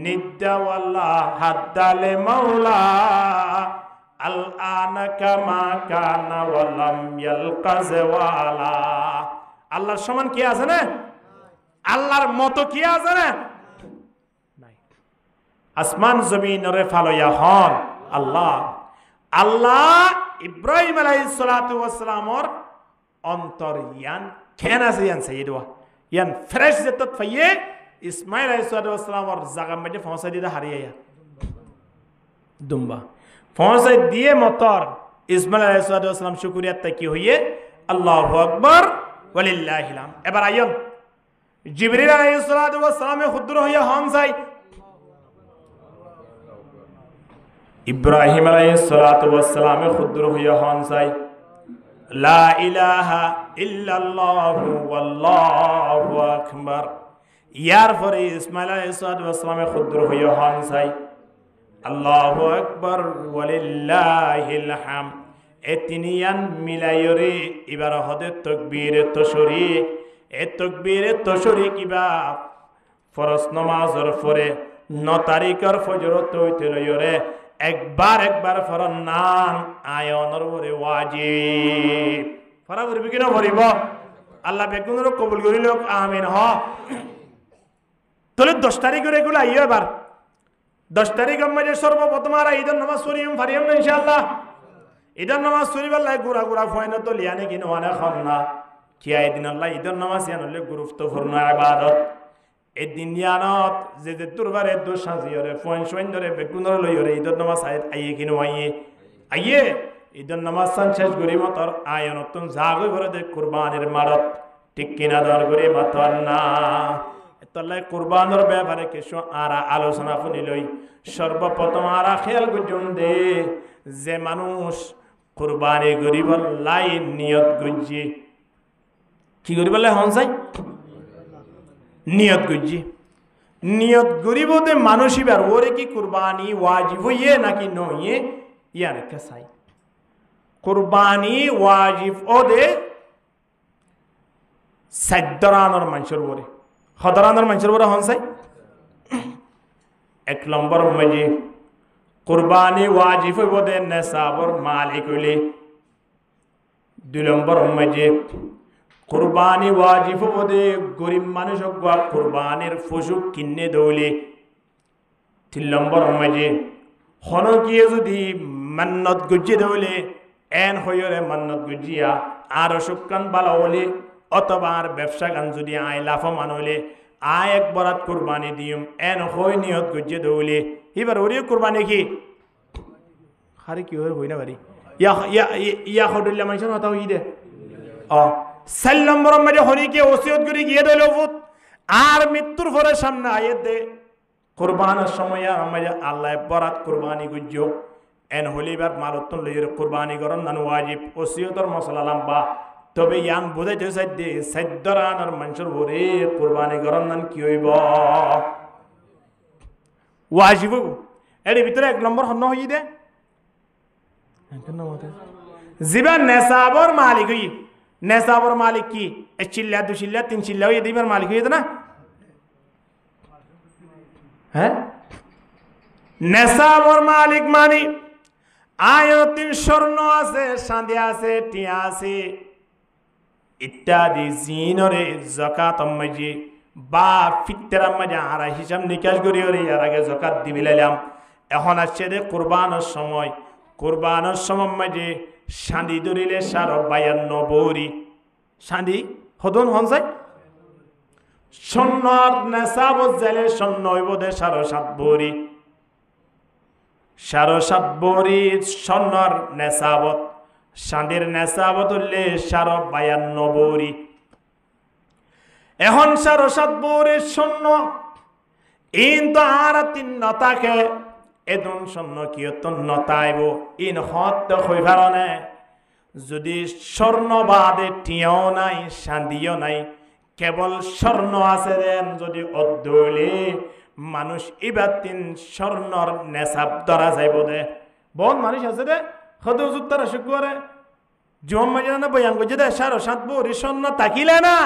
নিদ্দা ওয়ালা হাদ্দালে মাওলা আল আনা কামা কানা ওয়ালাম ইয়ালকাজ ওয়ালা আল্লাহর সমান কি আছে না আল্লাহর মতো কি আছে না নাই আসমান জমিন রে ফালয়া হন আল্লাহ আল্লাহ ইব্রাহিম আলাইহিস সালামর অন্তর ইয়ান কেন আছে ইয়ান সাইদওয়া ইয়ান ফ্রেশ যেত ফাইয়ে ইসমাইল আলাইহিস সালামর জায়গা মধ্যে পৌঁছে দিতে হারিয়ে দুম্বা পৌঁছে দিয়ে মতর ইসমাইল আলাইহিস সালাম শুকরিয়া তাকি হইয়ে আল্লাহু আকবার ওয়ালিল্লাহিল হামদ এবার আইন জিবরিল আলাইহিস সালামে খুদ্র হইয়া হন চাই ইব্রাহিম আলাইহিস সালামে খুদ্র হইয়া হন চাই লা ইলাহা ইল্লাল্লাহু ওয়াল্লাহু আকবার ইয়ার পরে ইসমাইল আলাইহিস সালামে খুদ্র হইয়া হন চাই আল্লাহু আকবার ওয়ালিল্লাহিল হামদ এ তিনিয়ান মিলাইরে এবার হদে তাকবীরে তশরি এ তাকবীরে তশরি কিবা ফরজ নামাজের পরে 9 তারিখের ফজরত হইতে লইরে একবার ফরন নাম আয়নর পরে ওয়াজিব ফরা করবি কিনা ভরিব আল্লাহ বেগুনের কবুল করিল আমিন হ তাহলে 10 তারিখের এগুলো আইও এবার 10 তারিখ আমাদের সর্বপ্রথম আর ঈদের নামাজ পড়িম ফারিয়াম না ইনশাআল্লাহ ঈদের নামাজ পড়িবার লাই গুড়া ফয়না তো লিয়ানে কিনো আনে খান্না কি আইদিন আল্লাহ ঈদের নামাজ ইয়ানলে গুরুত্বপূর্ণ ইবাদত এই দিন ইয়ানত যে দুরবারে দো সাজিয়রে ফয়ন শয়ন ধরে বেগুনর লইরে ঈদের নামাজ আইয়ে কিনো আইয়ে ঈদের নামাজ সান শেষ করি মতর আয়নতুন জাগো করে দে কুরবানির মারত ঠিক কিনা দর করে মাতন না তাল্লাই কুরবানের ব্যাপারে কিছু আরা আলোচনা শুনি লই সর্বপ্রথম আরা খেয়াল করুন দে যে মানুষ কুরবানি করিব লাই নিয়ত গুজি কি করিব লাই হন চাই নিয়ত গুজি নিয়ত করিব দে মানুষই বার ওরে কি কুরবানি ওয়াজিব হইয়ে নাকি নইয়ে ইয়ার কে চাই কুরবানি ওয়াজিব ও দে সাদ্দরানোর মানুষের ওরে হদরানোর মানুষের ওরে হন চাই 1 নম্বর মজি কুরবানি ওয়াজিব হইব দে নেসাবর মালিক হইলে 2 নম্বর মজি কুরবানি ওয়াজিব হইব দে গরিব মানুষ কুরবানির পশু কিনে দৌলে 3 নম্বর মজি হনকিয়ে যদি মান্নত গুজি দৌলে এন হইরে মান্নত গুজিয়া আর শুকান বালা হলে অথবা আর ব্যবসা গান যদি আয় লাভবান হইলে আয় এক বরাত কুরবানি দিম এন হই নিয়ত গুজে দৌলে এবার ওরে কুরবানি কি হারে কি হই না বাড়ি ইয়া হদুল্লাহ মানুষের কথা হই দে 4 নম্বর মধ্যে হরিকে ওসিয়ত করে গিয়ে দিল আর মৃত্যুর পরে সামনে আয়াত দে কুরবানের সময় আমাদের আল্লাহ বরাত কুরবানি গুজো এন হলিবার মালতন লইর কুরবানি করন নান ওয়াজিব ওসিয়তর মশলা লম্বা তবে ইয়ান বুঝাইতে সাইদে সাদ্দরানোর মানুষের ওরে কুরবানি করন নান কি হইব ওয়াজিব এর ভিতরে 1 নম্বর হন্ন হই দে জিবা নেসাবর মালিক হই নেসাবর মালিক কি 1 চিল্লা 2 চিল্লা 3 চিল্লা হই দিবার মালিক হই না হ্যাঁ নেসাবর মালিক মানি আয়তিন স্বর্ণ আছে চাঁদি আছে টিয়া আছে ইত্যাদি জিনরে যাকাত মাঝে বা ফিতরা মাঝে আর হিসাব নিকাশ করি ওরে এর আগে যাকাত দিবিলাম এখন আসছে দে কুরবানের সময় মাঝে শান্তি ধরিলে 52 বড়ি শান্তি হদন হন যায় স্বর্ণর নেশাব জেলে স্বর্ণ হইব দে 7.5 বড়ি 7.5 বড়ি স্বর্ণর নেশাবত সাঁদের নেশাব তুললে 52 বড়ি। এখন 7.5 বড়ির স্বর্ণ ইন তো আর 3 নতাকে এদন স্বর্ণ কিয়তন নতাইব ইন হত হই ভারনে যদি স্বর্ণ বাদে টিয়াও নাই শান্তিও নাই কেবল স্বর্ণ আছে দেন যদি অদ্দলে মানুষ এবার 3 স্বর্ণর নেশাব ধরা যাইব দে। বহুত মানুষ আছে দে হদ উত্তর শুক্রে জম মাঝে বয়ান করছে দে 7.5 বড়ি স্বর্ণ তাকিলে না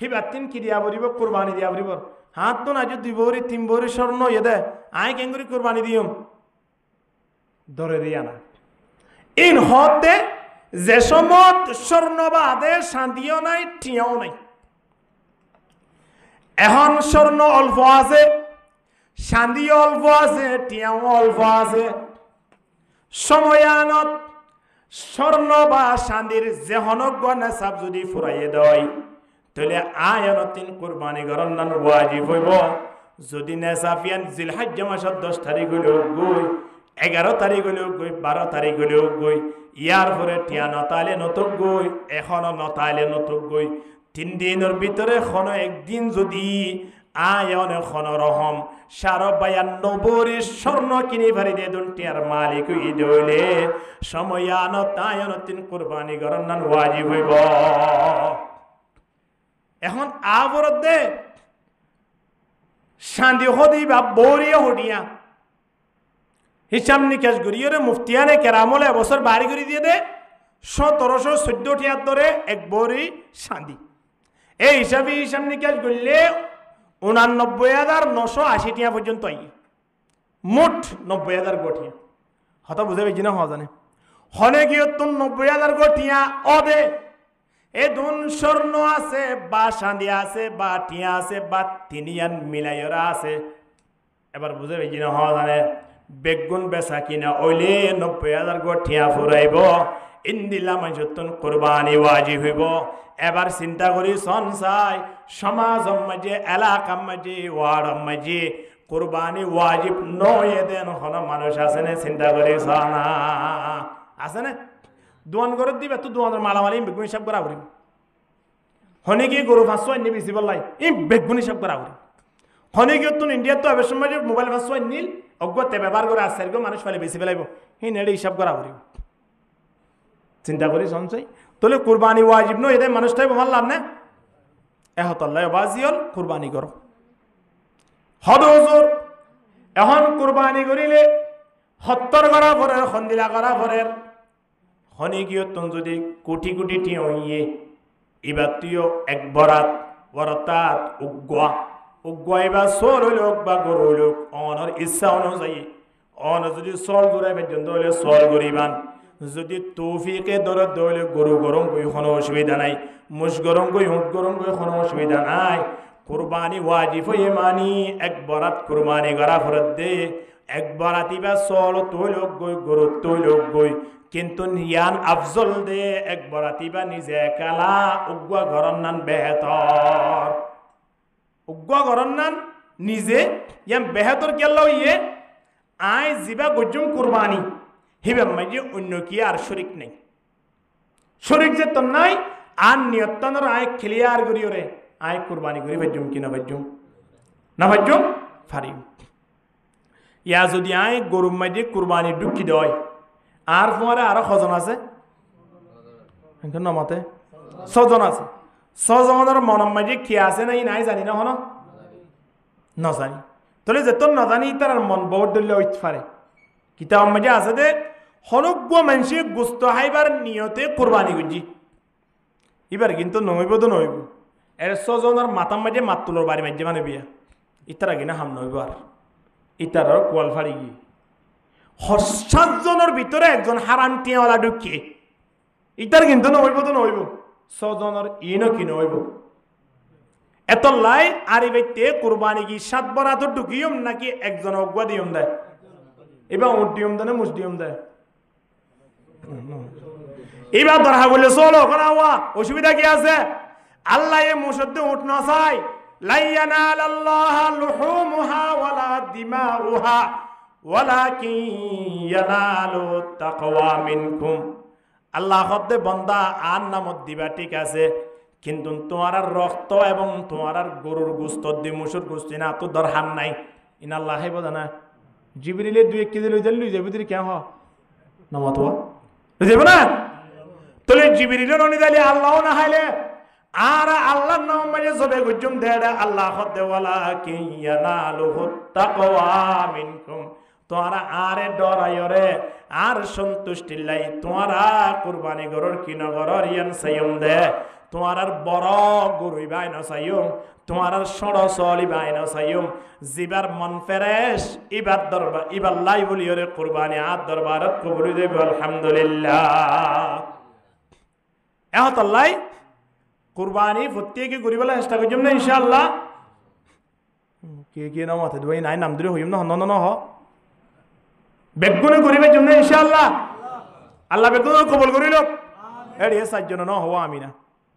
হিবার 3 কি দিয়া বলিব কোরবানি দিয়া বলিব হাত তো না যে 2 বড়ি 3 বড়ি স্বর্ণ ইয়ে দে আয় কেন করে কোরবানি দিম ধরে দিয়া না ইন হতে যে সমত স্বর্ণ বাদে শান্তিও নাই টিয়াও নাই। এখন স্বর্ণ অল্প আছে শান্তি অল্প আছে টিয়াও অল্প আছে সময়ানত স্বর্ণ বা শান্তির যে হনজ্ঞ নেশাব যদি ফুরাইয়ে দেয় তাহলে আয়নতিন কোরবানি করার নান ওয়াজিব হইব। যদি নেশাফিয়ান জিলহজ্জা মাসের 10 তারিখ হলেও গই 11 তারিখ হলেও গই 12 তারিখ হলেও গই ইয়ার পরে টিয়া নতাইলে নতুক গই এখনো নতাইলে নতুক গই 3 দিনের ভিতরে কোনো একদিন যদি আয়ন খন রহম 52 বড়ি স্বর্ণ কিনে ভারি দিয়ে দুন টিয়ার মালিক ইদলে সময়ানত আয়নতিন কোরবানি করার নান ওয়াজিব হইব। এখন আবরত দে শান্তি হদি বা বড়িয়া হডিয়া হিসাব নিকাশ করিয়ে মুফতিয়ানে কেরামলে বছর বাড়ি করে দিয়ে দে 1714 টিয়ার ধরে 1 বড়ি শান্তি এই হিসাবে হিসাব নিকাশ করলে 89,980 টিয়া পর্যন্ত আই মোট 90,000 গঠিয়া হতা বুঝে পেয়েছি না হওয়া জানে হনে গিয়ে তো 90,000 গঠিয়া অদে এ দুন স্বর্ণ আছে বা শান্তি আছে বা টিয়া আছে বা তিনিয়ান মিলাইরা আছে। এবার বুঝে পেয়েছি না হওয়া জানে বেগুন বেচা কিনা ওইলে 90,000 গঠিয়া ফুরাইব ইন্দিলা মানুষতন কোরবানি ওয়াজিব হইব। এবার চিন্তা করি সনসাই সমাজ মাঝে এলাকা মাঝে ওয়ার্ড মাঝে কোরবানি ওয়াজিব নয় দেন হন মানুষ আছে না চিন্তা করি সানা আছে না দোয়ান করে দিবে তো দোয়ানের মালামালি বেগুন হিসাব করা করি হনে গিয়ে গরু 500 আনি বেশি বললাই এই বেগুন হিসাব করা করি হনে গিয়ে তো ইন্ডিয়া তো এবার সময় মোবাইল 500 আনিল অজ্ঞতে ব্যবহার করে আসছে মানুষ ফেলে বেশি ফেলাইব এই নেড়ে হিসাব করা করি চিন্তা করি সঞ্চয় তাহলে কোরবানি ওয়াজিব নয় এদের মানুষটাই ভাল লাভ না এহতাল্লাহ বাজিয়ল কোরবানি করো হদ হুজুর এখন কোরবানি করিলে 70 করা পরের খন্দিলা করা পরের হনি গিয়ে তুমি যদি কোটি কোটি টিয়ে ইয়ে এবার তুইও 1 বরাত বরাতাত উগ্গা এবার সোল হইল বা গরু হইল অনর ইচ্ছা অনুযায়ী অন যদি সল ঘুরাই পর্যন্ত হলে সল গরিবান যদি তৌফিকে দরদ দইলে গরু গরম কই কোনো অসুবিধা নাই মুশ গরম কই হুঁট গরম কই কোনো অসুবিধা নাই কুরবানি ওয়াজিব হয়ে মানি 1 বরাত কুরবানি করা ফরত দে 1 বরাতি বা সল তৈল গই গরু তৈল গই কিন্তু নিয়ান আফজল দে 1 বরাতি বা নিজে কালা উগ্গা গরম নান বেহতর উগ্গা গরম নান নিজে ইয়াম বেহতর কেল্লা ইয়ে আই জিবা গজুম কুরবানি হিবে মাঝে অন্য কি আর শরিক নেই শরিক যে তো নাই আর নিয়তনের আয় ক্লিয়ার করিও রে আয় কুরবানি করি ভাজ্যুম কি না ভাজ্যুম ফারিম ইয়া যদি আয় গরুর মাঝে কুরবানি ঢুকি দেয় আর পরে আরো কজন আছে নমতে 6 জন আছে 6 জনের মনের মাঝে কি আছে নাই নাই জানি না হন না জানি তাহলে যে তোর না জানি তার মন বহুত দিলে ওইতে পারে কিতাব মাঝে আছে দে হনজ্ঞ মানুষে গুস্ত হাইবার নিয়তে কোরবানি করছি এবার কিন্তু নইব তো নইব এর 6 জনের মাথার মাঝে মাত তুলোর বাড়ি মাঝে মানে বিয়া ইতারা কিনা হাম নইব আর ইতার কোয়াল ফাড়ি গিয়ে 7 জনের ভিতরে একজন হারাম টিয়াওয়ালা ঢুকিয়ে ইতার কিন্তু নইব তো নইব 6 জনের ইনো কি নইব এত লাই আরি বাইতে কোরবানি কি 7 বরাত ঢুকিয়ম নাকি একজন অজ্ঞা দিয়ম দেয় এবার উদ্যম দেয় না মুসডিয়ম দেয় এবার ধরা বলে চলো করা হওয়া অসুবিধা কি আছে আল্লাহ এ মুসদ্দে উঠ না চাই লাইয়ানাল আল্লাহ লুহুমুহা ওয়ালা দিমাউহা ওয়ালাকিন ইয়ানালু তাকওয়া মিনকুম আল্লাহ হদ্দে বন্দা আর নামত দিবা ঠিক আছে, কিন্তু তোমার আর রক্ত এবং তোমার আর গরুর গুস্ত দি মুসুর গুস্তি না তো দরহার নাই। ইন আল্লাহ বোঝা না জিবরিলে 2-1 কেজি লই যাবি তুই কে হ নামত লই যাব না তোলে জিবরিলে ননি দালি আল্লাহ না হাইলে আর আল্লাহর নাম মানে জবে গুজুম দেড়া আল্লাহ হদ্দে ওয়ালা কি ইয়ানালুহু তাকওয়া মিনকুম, তোরা আরে ডরাইরে আর সন্তুষ্টি লাই তোরা কুরবানি গরুর কি নগরর ইয়ান সাইয়ম দে, তোমার আর বড় গরুই বাই না সাইয়ম, তোমার আর সড় সলি বাই না সাইয়ম, জিবার মন ফেরেশ ইবার দরবার ইবার লাই বলি ওরে কুরবানি আর দরবারত কবুল দেব আলহামদুলিল্লাহ। এহতাল্লাই কুরবানি প্রত্যেকে করিবেলা চেষ্টা করছম না ইনশাআল্লাহ। কে নাম আছে দুই নাই নাম দিলে হইম না হন ন হ বেগুনে করিবে জন্য ইনশাআল্লাহ আল্লাহ বেগুন কবুল করিল এড়িয়ে সাতজন ন হওয়া আমি না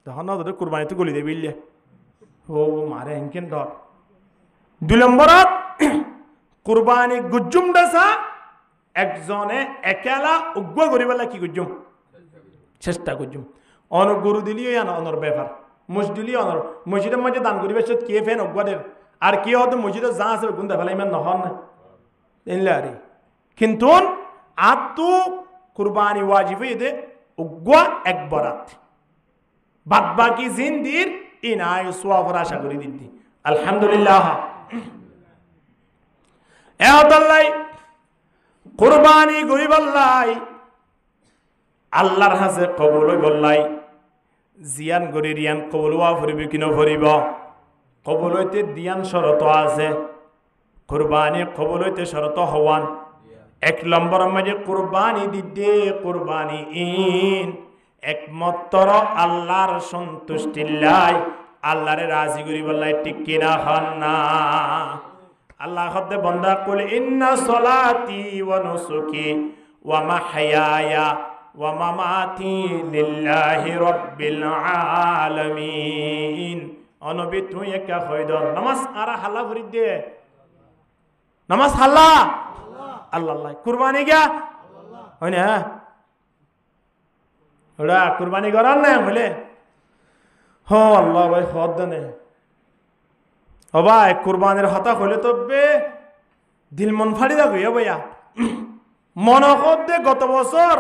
তখন না তোদের কুরবানি তো গলি দেবে ইল্লে ও মারে এনকেন ডর। 2 নম্বরত কুরবানি গুজুম দাসা একজনে একেলা উগ্র করিবেলা কি গুজুম চেষ্টা করছুম, অন গরু দিলিও আন অনর ব্যাপার, মসজিদ দিলিও অনর মসজিদের মধ্যে দান করিবে সে কে ফেন অগ্বাদের আর কে হয়তো মসজিদে যা আছে গুন্দা ফেলা ইমান নহন না এনলে আরে, কিন্তু আত্মু কুরবানি ওয়াজিব দে উগ্রা এক বরাত বাদ বাকি জিন্দির ইনায় সোয়াবর আশা করি দিদি আলহামদুলিল্লাহ। এহতাল্লাই কুরবানি গরিবাল্লাই আল্লাহর হাতে কবুল বললাই জিয়ান গরি রিয়ান কবুল ওয়া ফরিবে কিনো ফরিব, কবুল হইতে দিয়ান শরত আছে, কুরবানি কবুল হইতে শরত হওয়ান। 1 নম্বর মাঝে কুরবানি দিতে কুরবানি ইন একমাত্র আল্লাহর সন্তুষ্টি লাই আল্লাহরে রাজি করি বললাই ঠিক কিনা হন না। আল্লাহ হদ্দে বন্দা কুল ইন্না সলাতি ওয়া নুসুকি ওয়া মাহইয়ায়া ওয়া মামাতি লিল্লাহি রাব্বিল আলামিন। অনবী তুই একা হইদ নামাজ আর হাল্লা ভরি দে নামাজ হাল্লা আল্লাহ আল্লাহ কুরবানি গা হয় না ওরা কুরবানি করার না বলে হ আল্লাহ ভাই হদ দেনে ও ভাই কুরবানির হতা হইলে তো বে দিল মন ফাড়ি দা গইয়া ভাইয়া মন দে গত বছর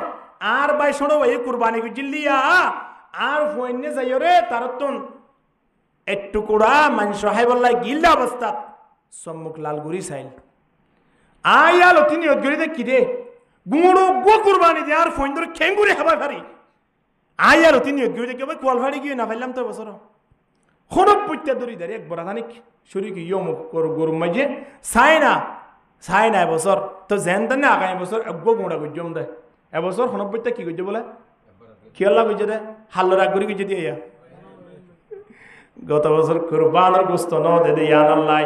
আর ভাই শোনো ভাই কুরবানি জিল্লিয়া আর ফোনে যাইও রে তার তুন একটু কুড়া মানুষ হাই বললাই গিল্লা অবস্থা সম্মুখ লালগুড়ি সাইল আয়াল তিনি গড়িতে কি দে গুঁড়ো গো কুরবানি দে আর ফোন ধরে খেঙ্গুরি হাবা ফারি আয়াল তিনি গড়িতে কে ভাই কোয়াল ফাড়ি গিয়ে না ফাইলাম তো বছর খনক পইত্যা দরি দাঁড়িয়ে একবার জানিক শরীর কি ইয়ম গরুর মাঝে চাই না এবছর তো যেন তেনে আগামী বছর গো গুঁড়া গুজম দে এবছর খনক পইত্যা কি করছে বলে খেয়াল্লা করছে দে হাল্লো রাগ করি করছে দিয়ে গত বছর কুরবানের গোস্ত ন দে ইয়ান আল্লাহ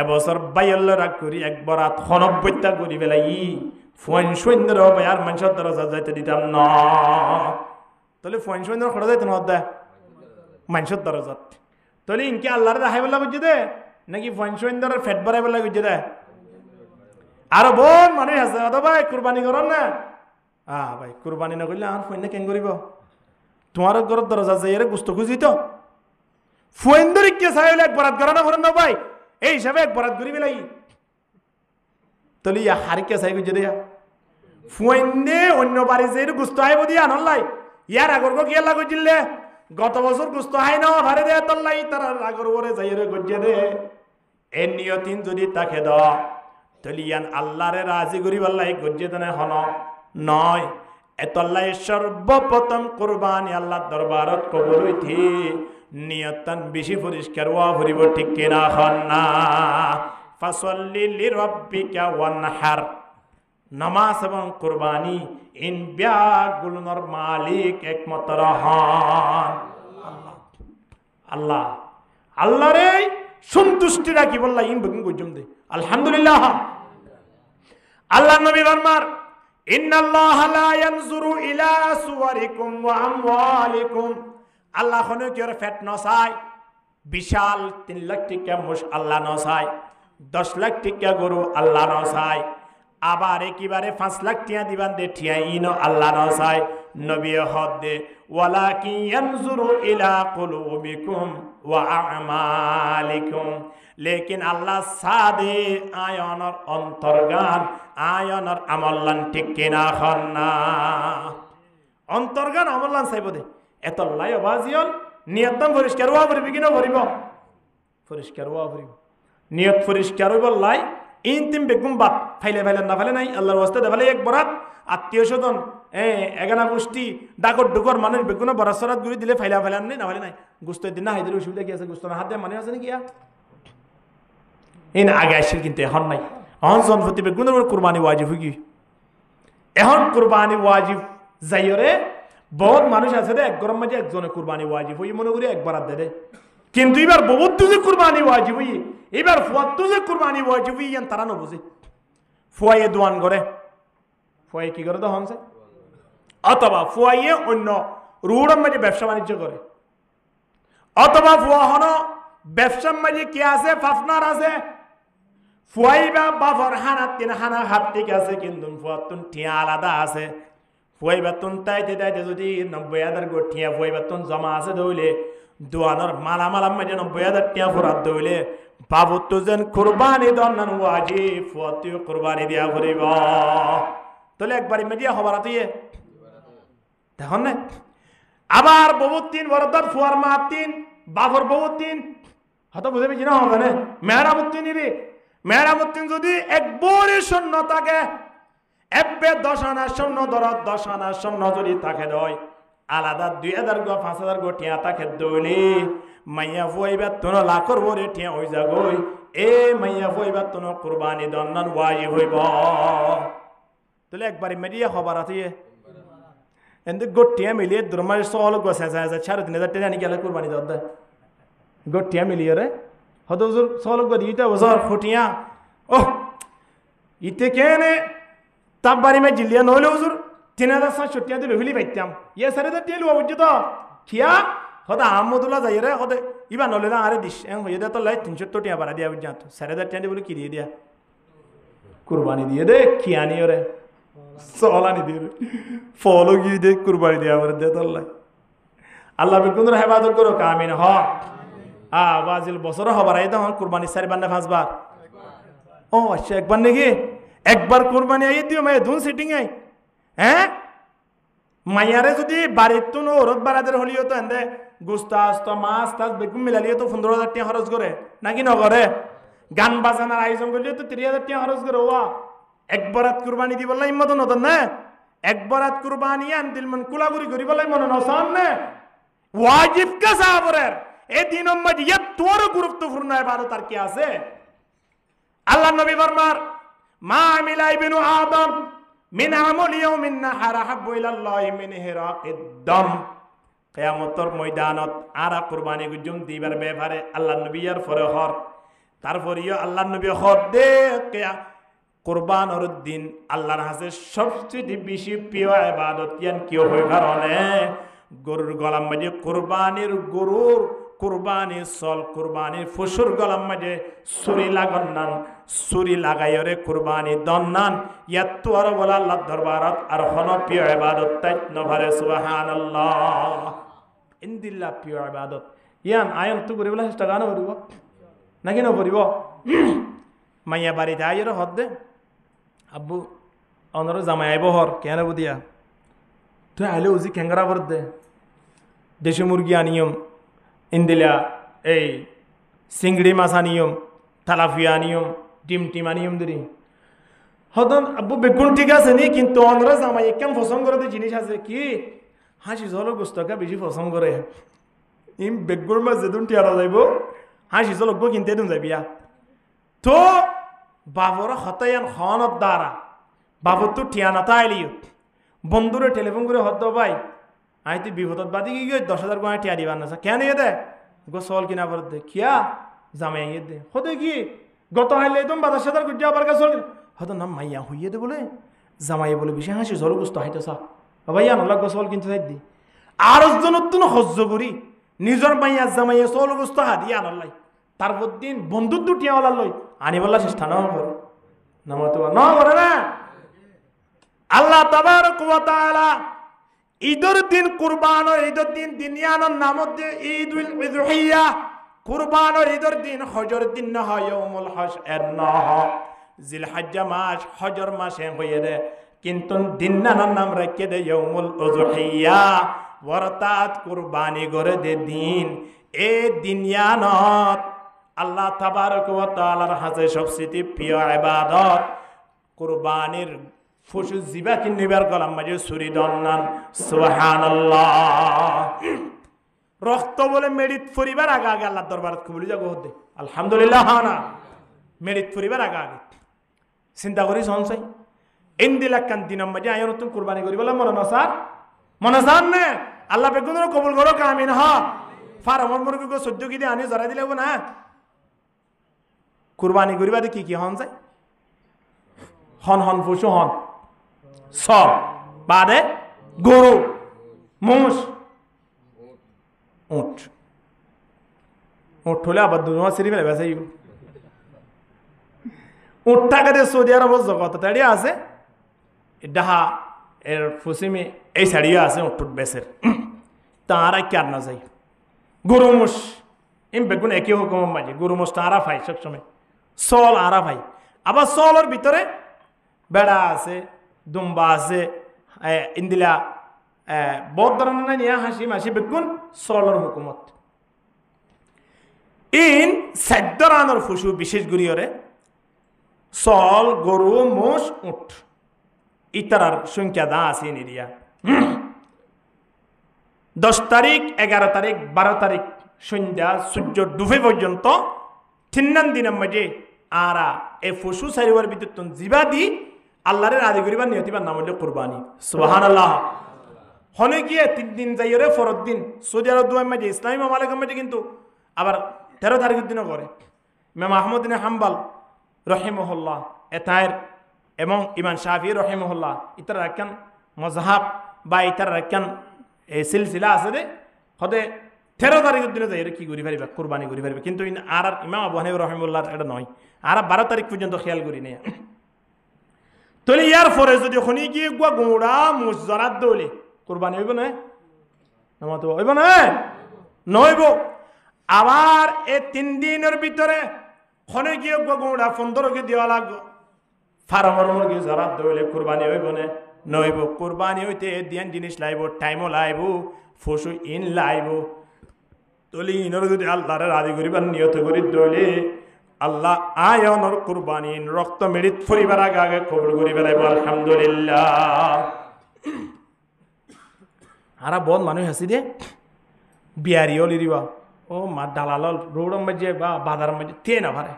এবছর বাইল্য রাগ করি একবার খনব্বইটা করি বেলাই ফোন সৈন্যর হবে আর মানুষের দরজা যাইতে দিতাম না তাহলে ফোন সৈন্যর খড়া যাইতে না দে মানুষের দরজাত তাহলে ইনকে আল্লাহর রাহাই বলা বুঝছে দে নাকি ফোন সৈন্যর ফেট বাড়াই বলা বুঝছে দে আর বোন মানুষ আছে অত ভাই কুরবানি করেন না ভাই কুরবানি না করলে আর ফোন কেন করিব তোমার ঘরের দরজা যাই এর গুস্ত খুঁজি তো ফোন ধরে কে চাইলে এক বরাত করা না করেন না ভাই এই হিসাবে এক বরাত করি বেলাই তাহলে ইয়া হারিকে চাই গুজে দেয়া ফুয়েন্দে অন্য বাড়ি যে গুস্ত আইব দিয়া নল্লাই ইয়ার আগর কি আল্লাহ গজিলে গত বছর গুস্ত হাই না ভারে দেয়া তল্লাই তার আগর ওরে যাই রে গজে দে এ নিয়তিন যদি তাকে দ তাহলে ইয়ান আল্লাহরে রাজি করি বললাই গজে দেনে হন নয় এতল্লাই সর্বপ্রথম কুরবানি আল্লাহর দরবারত কবুল হইতি নিয়তান বেশি পরিষ্কার ওয়া ভরিব ঠিক কিনা হন না। ফাসাল্লি লিরাব্বিকা ওয়ানহার নামাজ এবং কুরবানি ইন ব্যাগুলোর মালিক একমাত্র হন আল্লাহ। আল্লাহ রে সন্তুষ্টি রাখি বললা ইন বগুন গুজম দে আলহামদুলিল্লাহ। আল্লাহ নবী ফরমার ইন্নাল্লাহা লা ইয়ানজুরু ইলা সুওয়ারিকুম ওয়া আমওয়ালিকুম আল্লাহ কোনো কি ওর ফেট নসায় বিশাল 3 লাখ টাকা মুশ আল্লাহ নসায় 10 লাখ টাকা গরু আল্লাহ নসায় আবার একেবারে 5 লাখ টাকা দিবান দে ঠিয়া ইনো আল্লাহ নসায় নবী হদে ওয়ালাকিন ইয়ানজুরু ইলা কুলুবিকুম ওয়া আমালিকুম, লেকিন আল্লাহ সাদে আয়নর অন্তর্গান আয়নর আমল্লান ঠিক কিনা খন্না অন্তর্গান আমল্লান চাইব দে এত লাই বাজিয়ল নিয়তম পরিষ্কার হওয়া পড়বি কিনা ভরিব পরিষ্কার হওয়া পড়িব নিয়ত পরিষ্কার হইব লাই ইনতিম বেগুম বাদ ফাইলে ফাইলে না ফাইলে নাই আল্লাহর ওয়াস্তে দেখালে এক বরাত আত্মীয় স্বজন এগানা গোষ্ঠী ডাকর ডুকর মানুষ বেগুনা বরাত সরাত গুড়ি দিলে ফাইলা ফাইলান নেই না ফাইলে নাই গুস্ত দিন না হাইদের অসুবিধা কি আছে গুস্ত না হাত দিয়ে মানে আছে নাকি এই না আগে আসছিল কিন্তু এখন নাই এখন জনপতি বেগুনের কুরবানি ওয়াজিব হয়ে গিয়ে এখন কুরবানি ওয়াজিব যাইরে বহুত মানুষ আছে রে এক গরম মাঝে একজনে কুরবানি ওয়াজিব হই মনে করি একবার দে রে কিন্তু এবার বহুত যে কুরবানি ওয়াজিব হই এবার ফুয়াত যে কুরবানি ওয়াজিব হই তারা না বুঝে ফুয়ায়ে দোয়ান করে ফুয়ায়ে কি করে তো হনছে অথবা ফুয়ায়ে অন্য রুড়ের মাঝে ব্যবসা বাণিজ্য করে অথবা ফুয়া হন ব্যবসার মাঝে কি আছে ফাফনার আছে ফুয়াইবা বাফর হানা তিন হানা হাত ঠিক আছে কিন্তু ফুয়াতুন টিয়া আলাদা আছে ফুয়াইবা তুন তাইতে তাইতে যদি 90,000 গোঠিয়া ফুয়াইবা তুন জমা আছে দৌলে দোয়ানোর মালামালাম মাঝে 90,000 টিয়া ফুরাত দৌলে বাবু তো যেন কুরবানি দন্নান ওয়াজিব ফুয়াতিও কুরবানি দিয়া ফুরিব তাহলে একবারই মেডিয়া খবর আতিয়ে দেখুন না আবার বহুত দিন বরদার ফুয়ার মা তিন বাফর বহুত দিন হয়তো বুঝে পেয়েছি না হবে না মেহরামুদ্দিন রে মেহরামুদ্দিন যদি একবারে শূন্য থাকে এব্বে 10 আনা শূন্য ধর 10 আনা শূন্য যদি থাকে দয় আলাদা 2,000 গো 5,000 গো টিয়া থাকে দইলে মাইয়া ফুয়াইবা তোন লাখর ভরে টিয়া হই যাগই এ মাইয়া ফুয়াইবা তোন কুরবানি দন্নান ওয়াজিব হইব তাহলে একবারে মেডিয়া খবর আছে এন্ড গোটিয়া মিলিয়ে দুরমার সল গো 3,000 টাকা নি গেলে কুরবানি দদ গোটিয়া মিলিয়ে রে হয়তো হুজুর সল গো দিতে বছর খটিয়া ও ইতে কেনে তাবারি মে জিলিয়া নলে হুজুর 3,760 দিলে হলি পাইতাম ইয়ে 4,000 টাকা লওয়া বুঝছো তো কিয়া হদা আহমদুল্লাহ যাই রে হদে ইবা নলে না আরে দিস এন হইদা তো লাই 370 টাকা বাড়া দিয়া বুঝছো তো 4,000 টাকা বলে কি দিয়ে দিয়া কুরবানি দিয়ে দে কি আনিও রে সলানি দিয়ে ফলো গিয়ে দে কুরবানি দিয়া আমার দে তোল্লাই আল্লাহ বিকুন্দর হেফাজত করো কামিন হ বাজিল বছর হবার আই তখন কুরবানি 4 বার না 5 বার ও আচ্ছা একবার নাকি একবার কুরবানি আই দিও মাই দুন সিটিং আই হ্যাঁ মাইয়ারে যদি বাড়ির তো ওরত বাড়াদের হলিও তো এন্দে গুস্তা আস্তা মাছ টাছ বেগুন মিলালিও তো 15,000 টাকা খরচ করে নাকি নগরে গান বাজানার আয়োজন করলেও তো 30,000 টাকা খরচ করে ওয়া একবারাত কুরবানি দি বললাই মত নতন না একবারাত কুরবানি আন দিল মন কুলাগুরি করি বললাই মন নসান না ওয়াজিব কা সাবরের এই দিন উম্মত ইয়া তোর গুরুত্বপূর্ণ ইবাদত আর কি আছে আল্লাহ নবী ফরমার মা আমিলা ইবনু আদম মিন আমল ইয়াউমিন নাহার হাব্বু ইলাল্লাহি মিন হিরাকিদ দাম কিয়ামতের ময়দানত আরা কুরবানি গুজুম দিবার ব্যাপারে আল্লাহ নবীর ফরে হর তারপরেও আল্লাহ নবী হর দে কিয়া কুরবানের দিন আল্লাহর কাছে সবচেয়ে বেশি প্রিয় ইবাদত ইয়ান কি হয় কারণে গরুর গলার মাঝে কুরবানির গরুর কুরবানির সল কুরবানির ফসুর গলার মাঝে ছুরি লাগান্নান ছুরি লাগাইরে কুরবানি দন্নান ইয়াত আর বলা আল্লাহ দরবারত আর হন প্রিয় ইবাদত তাই নভারে সুবহানাল্লাহ ইনদিল্লাহ প্রিয় ইবাদত ইয়ান আয়ন তো করিবলা চেষ্টা গানো করিব নাকি না করিব মাইয়া বাড়িতে আইর হদ দে আব্বু অনর জামাই আইব হর কেন বুদিয়া তুই আইলে উজি খেঙ্গরা ভর দে দেশি মুরগি আনিয়ম ইন্দিলা এই চিংড়ি মাছ আনিয়ম তালাফিয়া আনিয়ম ডিম টিম আনিয়ম দিদি হদন আব্বু বেগুন ঠিক আছে নি কিন্তু অনরা জামাই কেন পছন্দ করে জিনিস আছে কি হাসি জল গোস্তকে বেশি পছন্দ করে ইম বেগুন মাছ যেদিন টিয়ারা যাইব হাসি জল গো কিনতে দিন যাবিয়া তো বাবর হতায়ান হনত দ্বারা বাবর তো ঠিয়ানাতা আইলিও বন্ধুরে টেলিফোন করে হত ভাই আই তুই বিপদত বাদি গিয়ে 10,000 টাকা টিয়া দিবার না কেন ইয়ে দে গো চল কিনা পর দে কিয়া জামাই ইয়ে দে হতে কি গত হাইলে একদম 22,000 গুটিয়া আবার কাছে চল হতো না মাইয়া হইয়ে দে বলে জামাই বলে বেশি হাসি জল গুস্ত হাইতে চা ভাইয়া নলাগ গো চল কিনতে চাই দি আর জনত তো সহ্য করি নিজের মাইয়া জামাইয়া চল গুস্ত হাদিয়া আনলাই তারপর দিন বন্ধুর দুটিয়াওয়ালা লই আনিবলা চেষ্টা নাও করে নামতো না করে না আল্লাহ তাবারক ওয়া তাআলা ঈদের দিন কুরবানোর ঈদের দিন দিনিয়ানোর নাম হচ্ছে ঈদুল উযহিয়া। কুরবানোর ঈদের দিন হজর দিন না হয় ইয়াউমুল হজ এর না জিলহজ্জা মাস হজর মাসে হয়ে রে, কিন্তু দিনানোর নাম রেখে দে ইয়াউমুল উযহিয়া, অর্থাৎ কুরবানি করে দে দিন। এ দিনিয়ানত আল্লাহ তাবারক ওয়া তাআলার হাতে সবচেয়ে প্রিয় ইবাদত। কুরবানির পশু জিবা কিনবার গলাম মাঝে ছুরি দন্নান, সুবহানাল্লাহ। রক্ত বলে মেরিত পরিবার আগে আগে আল্লাহ দরবারত কবুল যাগো হতে আলহামদুলিল্লাহ। না মেরিত পরিবার আগে আগে চিন্তা করি সঞ্চয় ইন্দিলাকান দিনম মাঝে আয় নতুন কুরবানি করি বলে মনে না স্যার, মনে চান না আল্লাহ বেগুনের কবুল করো কামিন। হ ফার্মর মুরগি 14 কেজি আনি জড়াই দিলে না কুরবানি করিবা কি কি হন যায়, হন হন পশু হন সব বাদে গরু মোষ উঠ উঠ হলে আবার দুনো সিঁড়ি ফেলে বেসাই উঠটাকে দিয়ে সৌদি আরব জগত তাড়িয়ে আছে ডাহা এর ফুসিমে এই শাড়িও আছে উঠুট বেসের তারা কি আর না যাই গরু মোষ এম বেগুন একই হুকুম মাঝে গরু মোষ তারা পাই সবসময় সল আরা ভাই। আবার সলের ভিতরে বেড়া আছে, দুম্বা আছে, ইন্দিলা বহুত ধরনের নিয়ে হাসি মাসি বেগুন সলের হুকুমত। ইন সাদ্যরানোর ফুসু বিশেষ গুরিয়রে সল গরু মোষ উঠ ইতারার সংখ্যা দা আছে নিরিয়া 10 তারিখ 11 তারিখ 12 তারিখ সন্ধ্যা সূর্য ডুবে পর্যন্ত তিন দিনের মাঝে আরা এই পশু সারিবার ভিতর জিবা দি আল্লাহরের আদি করিবার নিয়তিবার নাম হইল কুরবানি, সুবহানাল্লাহ। হনে গিয়ে 3 দিন যাইরে ফরদ দিন সৌদি আরব দুয়ার মাঝে ইসলামী মামালিকের মাঝে কিন্তু আবার 13 তারিখের দিনও করে। ইমাম আহমদ বিন হাম্বল রহিমহুল্লাহ এতায়ের এবং ইমাম শাফি রহিমহুল্লাহ ইতার রাখান মজহাব বা ইতার রাখান এই সিলসিলা আছে রে হদে 13 তারিখের দিনে যাই কি করি পারিবা কুরবানি করি পারিবা, কিন্তু আর ইমাম আবু হানিফা রহিমহুল্লাহ এটা নয়, আর 12 তারিখ পর্যন্ত খেয়াল করি নেই। তাহলে ইয়ার পরে যদি ওখানে গিয়ে গুয়া গোড়া মুজরাত দৌলে কুরবানি হইব না, নামাতো হইব না নইব। আবার এই 3 দিনের ভিতরে ওখানে গিয়ে গুয়া গোড়া 15 কে দেওয়া লাগবে, ফার্মার মুরগি জরাত দৌলে কুরবানি হইব না নইব। কুরবানি হইতে দিয়ান জিনিস লাইব, টাইমও লাইব, ফসু ইন লাইব। তলি ইনর যদি আল্লাহরে রাজি করিবার নিয়ত করি দলে আল্লাহ আয়নর কুরবানি রক্ত মেরিত ফরিবার আগে আগে কবুল করি বেলাইব আলহামদুলিল্লাহ। আরা বহুত মানুষ হাসি দে বিয়ারিও লিরিবা ও মা দালাল রোড মাঝে বা বাজার মাঝে তে না পারে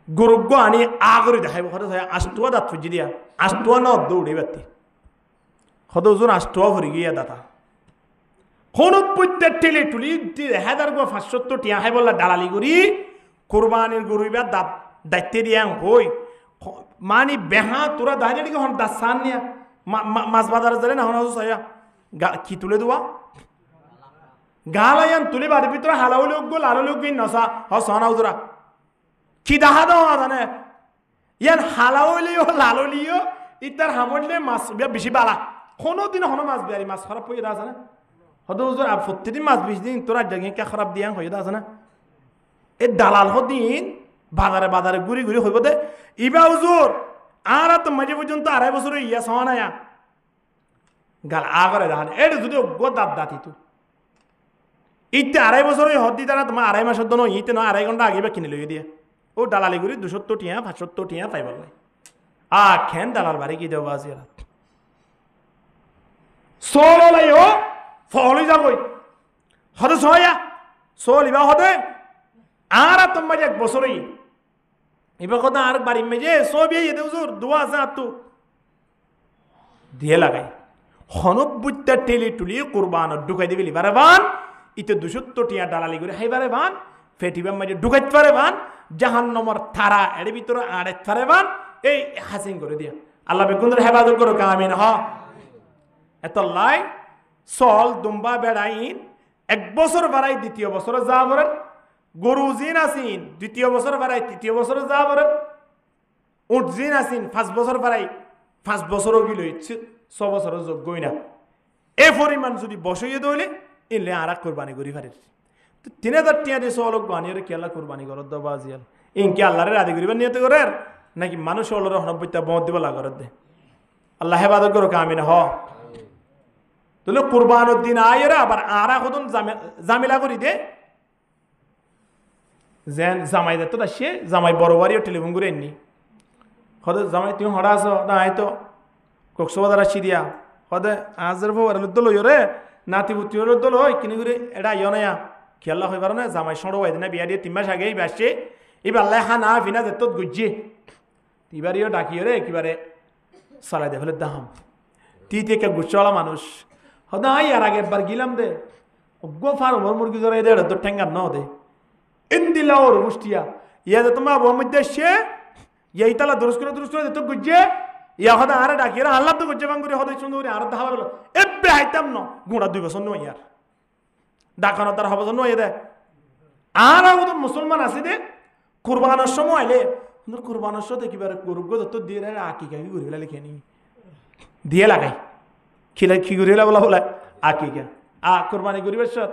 গরুগ্য আনি আগরে দেখাইব হতে আষ্টুয়া দাঁত ফুজি দিয়া আষ্টুয়া ন দৌড়ে বাতি হত ওজন আষ্টুয়া ভরি গিয়া দাতা কোন প্রত্যেক টেলে টুলি 1570 টিয়া খাই বললা দালালি করি কোরবানির গরুইবার দায়িত্বে দিয়া হই মানি বেহা তোরা দাঁড়িয়ে হন দাস সান নিয়া মাছ বাজারে যারে না হন কি তুলে দেওয়া গালায়ান তুলে বাড়ির ভিতরে হালাও লোক গো লালো লোক নসা হসনা উজরা কি দাহা দেওয়া জানে ইয়ান হালাওলিও লাললিও ইতার হামলে মাছ বেশি বালা কোনোদিন হনো মাছ বিয়ারি মাছ খারাপ হয়ে আছে না হয়তো হুজুর প্রতিদিন মাছ 20 দিন তোরা জায়গায় কে খারাপ দিয়া হয়ে আছে না এ দালাল হদিন বাজারে বাজারে ঘুরি ঘুরি হইব দে ইবা হুজুর আর তো মাঝে পর্যন্ত 2.5 বছর ইয়া সওয়া না গাল আগরে দাহান এটা যদি গো দাঁত দাঁতি তো ইতে 2.5 বছর হদ্দি তারা তোমার 2.5 মাসের দন ইতে নয় 2.5 ঘন্টা আগে বা কিনে লইয়ে দিয়ে ও দালালি করি 270 টিয়া 75 টিয়া পাইবার লাই খেন দালাল বাড়ি কি দেব আজি সোল লাই ও ফলি যাবই হদে সয়া সোলিবা হদে আর তোমার 1 বছরই এবার কথা আর বাড়ি মেজে সবই এতে হুজুর দোয়া আছে আর তো দিয়ে লাগাই হনবুত্তা টেলি টুলি কুরবান ঢুকাই দিবি লিবারে বান ইতে 270 টিয়া দালালি করে হাইবারে বান ফেটিবার মাঝে ঢুকাইতে পারে বান জাহান্নামের থারা এর ভিতরে আড়ে পারে বান এই হাসিং করে দিয়া আল্লাহ বেগুনের হেফাজত করো আমিন। হ এত লাই সল দুম্বা বেড়াইন 1 বছর বাড়াই 2য় বছরে যা বলেন গরু জিন আসিন 2য় বছর বাড়াই 3য় বছরে যা বলেন উঠ জিন আসিন 5 বছর বাড়াই 5 বছরও গিল 6 বছরের যোগ্যই না এই পরিমাণ যদি বসইয়ে দইলে ইনলে আর কোরবানি করি পারে তো 3000 টাকা দিয়ে সলক বানিয়ে কেলা কোরবানি করত দবাজিয়াল ইনকে আল্লাহরে রাজি করিবার নিয়ত করে নাকি মানুষ হলোর 90টা বমত দিব লাগরে দে আল্লাহ হেফাজত করো আমিন হ তাহলে কোরবানের দিন আইরা আবার আরা কতন জামিলা করি দে যেন জামাই দে তো সে জামাই বড় বাড়িও টেলিফোন করে এননি হদে জামাই তুমি হড়া আছো না হয়তো কক্সবাজার আসি দিয়া হদে আজের বউ আর দল রে নাতি পুতি দল হয় কিনে করে এটা ইয় না খেলা হয়ে পারো না জামাই সড়ো হয় না বিয়া দিয়ে 3 মাস আগেই বাসছে এবার আল্লাহ হানা ফিনা যেত গুজছে এবার ইয়ে ডাকিয়ে রে একেবারে চালাই দে ফেলে দাম থেকে গুচ্ছওয়ালা মানুষ হদে আই আর আগে একবার গিলাম দে গো ফার ওর মুরগি জড়াই দে তোর ঠেঙ্গার ন দে ইন্দিলা ওর মুষ্টিয়া ইয়া যে তোমার বউ মধ্যে সে এই তালা দুরুস করে যেত গুজছে ইয়া হদে আরে ডাকিয়ে আল্লাহ তো গুজছে বাঙ্গুরি হদে সুন্দর আর ধাবা গেল এবে হাইতাম ন গুঁড়া 2 বছর নয় ইয়ার ডাকানো তার হবজন নয় দে আর আমাদের মুসলমান আছে দে কুরবানের সময় এলে কুরবানের সাথে কিবারে গরুগ যত দিয়ে আকিকা কি ঘুরে লিখে নি দিয়ে লাগাই খিলা কি ঘুরে বলা বলে আকিকা কোরবানি করিবার সাথ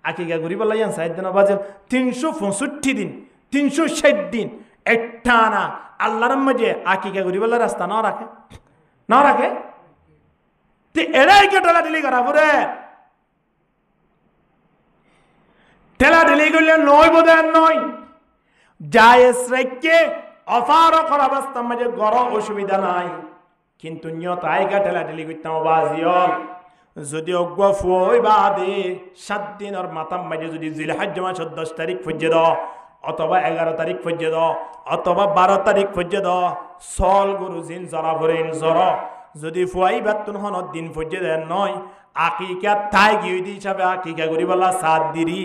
আকিকা ঘুরি বলা ইয়ান 60 দিন বাজে 365 দিন 360 দিন একটানা আল্লাহর মাঝে আকিকা ঘুরি বলা রাস্তা না রাখে তে এরাই কে ডলা দিলি করা পরে ঠেলা ঢেলি করলে নয় বোধহয় নয় জায়েজ রেখে অফারও করা অবস্থার মাঝে গড় অসুবিধা নাই কিন্তু নিয়ত আয়গা ঠেলা ঢেলি করতাম বাজিয়ল যদি অজ্ঞ ফুই বাদে 7 দিনের মাতাম মাঝে যদি জিলহজ্জ মাসের 10 তারিখ পর্যে দাও অথবা 11 তারিখ পর্যে দাও অথবা 12 তারিখ পর্যে দাও সল গরু জিন জরা ভরেন জর যদি ফুয়াই বাতুন হন দিন পর্যে দেন নয় আকিকা তাই গিয়ে দি হিসাবে আকিকা করি বলা 7 দিরি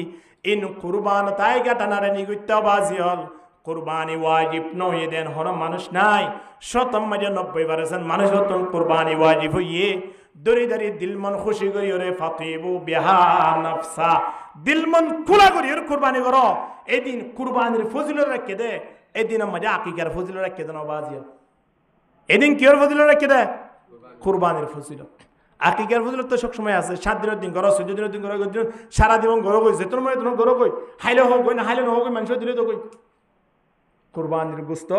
ইন কুরবান তাই গাটানারে নিগুত্তা বাজিয়ল কুরবানি ওয়াজিব নয় দেন হন মানুষ নাই শতম মাঝে 90% মানুষ হতন কুরবানি ওয়াজিব হইয়ে দরি দরি দিল মন খুশি করি ওরে ফাতিবু বিহা নাফসা দিল মন খোলা করি ওর কুরবানি করো এদিন কুরবানির ফজিলত রাখে দে এদিন মাঝে আকিকার ফজিলত রাখে দেন বাজিয়ল এদিন কি ওর ফজিলত রাখে দে কুরবানির ফজিলত আকিকার ফজিলত তো সব সময় আছে 7 দিনের দিন করো 14 দিনের দিন করো সারা জীবন গরো কই যেতন মানে তোর গরো কই হাইলে হোক কই না হাইলে না হোক মানুষ দিলে তো কই কুরবানির গোশত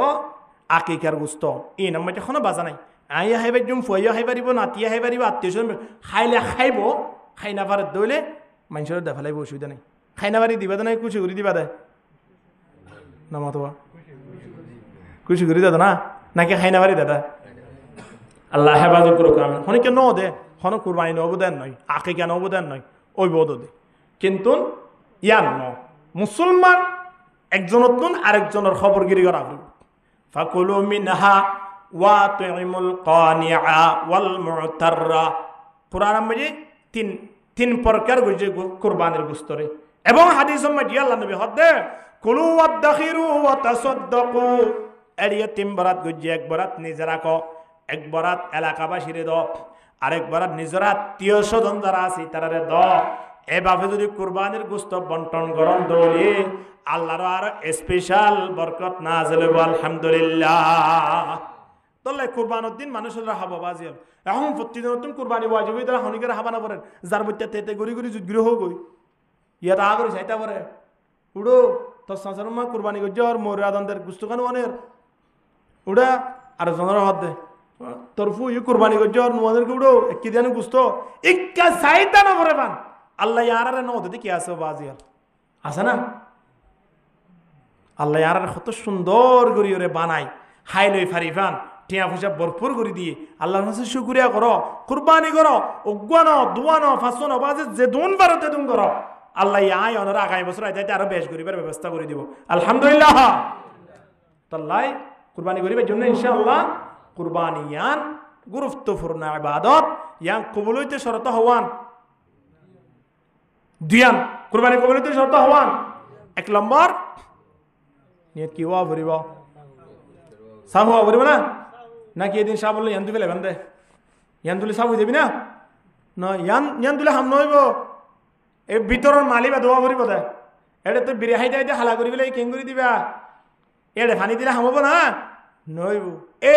আকিকার গোশত এই নাম্বার এখনো বাজা নাই আইয়া হাইবা জুম ফইয়া হাই পারিব নাতিয়া হাই পারিব আত্মীয় হাইলে খাইব খাই না পারে দইলে মানুষের দেখালাইব অসুবিধা নাই খাই না পারি দিবা নাই কুচি করে দিবা দে না মতবা কুচি করে দাদা না নাকি খাই না পারি দাদা আল্লাহ হেফাজত করুক আমি হনিকে ন দে হন কুরবানি নবদান নয় আকিকা নবদান নয় ওই বোধ দে কিন্তু ইয়ান ন মুসলমান একজনতুন আরেকজনের খবরগিরি করা হল ফাকুলু মিনহা ওয়া তুইমুল কানিআ ওয়াল মুতাররা কুরআন মধ্যে তিন প্রকার গজে কুরবানির গোশতরে এবং হাদিস মধ্যে আল্লাহ নবী হদে কুলু ওয়াদাখিরু ওয়া তাসাদদাকু এরিয়া তিন বরাত গজে এক বরাত নিজে রাখো এক বরাত এলাকাবাসীরে দ আরেক বরাত নিজের আত্মীয় স্বজন যারা আছে তারারে দ এভাবে যদি কুরবানির গোশত বন্টন করন দলে আল্লাহর আর স্পেশাল বরকত নাযিল হবে আলহামদুলিল্লাহ তলে কুরবানের দিন মানুষের হাবা বাজিল এখন প্রতিদিন নতুন কুরবানি ওয়াজিব হই তারা হনিকের হাবা না পড়েন যার বইতে তেতে গরি গরি যুদ্ধ হোক গই ইয়াটা আগরে চাইতা পড়ে উড়ো তো সংসারমা কুরবানি গজর মোরাদানদের গোশত কানো অনের উড়া আর জনর হাত দে তরফু ইউ কুরবানি গজর নোয়াদের গুড়ো একই দিন গোশত ইক্কা চাইতা না পড়ে বান আল্লাহ ইয়ারারে ন দিতে কি আছে বাজিল আছে না আল্লাহ ইয়ারারে কত সুন্দর করি ওরে বানাই হাই লই ফারিফান টিয়া পয়সা ভরপুর করে দিয়ে আল্লাহর কাছে শুকরিয়া করো কুরবানি করো অজ্ঞানো দুয়ানো ফাঁসনো বাজে যে দুন বারতে দুন করো আল্লাহ আয় অনার আগামী বছর আইতে আরো বেশ করিবার ব্যবস্থা করে দিব আলহামদুলিল্লাহ তাল্লাই কুরবানি করিবার জন্য ইনশাআল্লাহ কুরবানি ইয়ান গুরুত্বপূর্ণ ইবাদত ইয়ান কবুল হইতে শর্ত হওয়ান দিয়ান কুরবানি কবুল হইতে শর্ত হওয়ান এক নম্বর নিয়ত কি হওয়া ভরিব সাব হওয়া ভরিব না নাকি এদিন সাব বললে ইয়ান তুলে লেবেন দে ইয়ান তুলে সাব হয়ে যাবি না না ইয়ান তুলে হাম নহইব এই ভিতরের মালি বা দোয়া ভরিব দে এটা তো বিরিয়ানি দিয়ে হালা করি বলে কেং করে দিবা এড়ে ফানি দিলে হামব না নইব এ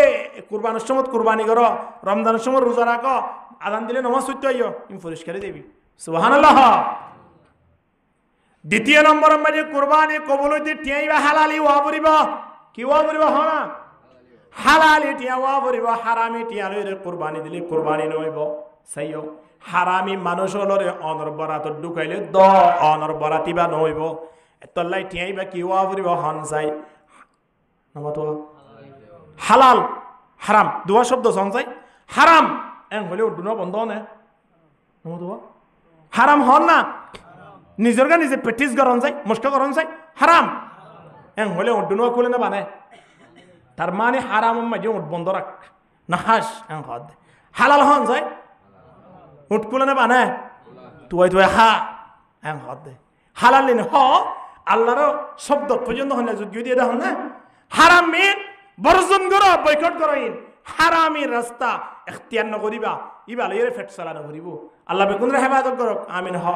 কুরবানির সময় কুরবানি করো, রমজানের সময় রোজা রাখো, আদান দিলে নামাজ পড়তে আইও, তুমি পরিষ্কারই দেবি। সুবহানাল্লাহ। দ্বিতীয় নম্বরের মাঝে কুরবানি কবুল হইতে টিয়াইবা হালালি ওয়া বরিব, কি ওয়া বরিব হনা হালালি টিয়া ওয়া বরিব, হারামি টিয়া লইরে কুরবানি দিলে কুরবানি নইব। সাইও হারামি মানুষ হলরে অনর বরাত ঢুকাইলে দ অনর বরাতিবা নইব। তল্লাই টিয়াইবা কি ওয়া বরিব হন চাই নমতো হালাল হারাম দুয়া শব্দ সঞ্চাই হারাম এং হলে উর্দু বন্ধ নে নমতো হারাম হন না নিজের গা নিজে প্র্যাকটিস করন চাই, মুস্কা করন চাই হারাম এং হলে উর্দু খুলে না বানায়। তার মানে হারাম মাঝে উঠ বন্ধ রাখ না হাস এং হদ হালাল হন চাই উঠ খুলে না বানায় তুই তুই হা এং হদ দে হালাল হ আল্লাহর শব্দ পর্যন্ত হন না যোগ্য দিয়ে দেখুন না হারাম মেন বর্জন করো, বয়কট করো। হারামি রাস্তা এখতিয়ার নকরিবা, ইবা লইরে ফেট চালানো করিব। আল্লাহ বেকুনরে হেফাজত করক, আমিন হ।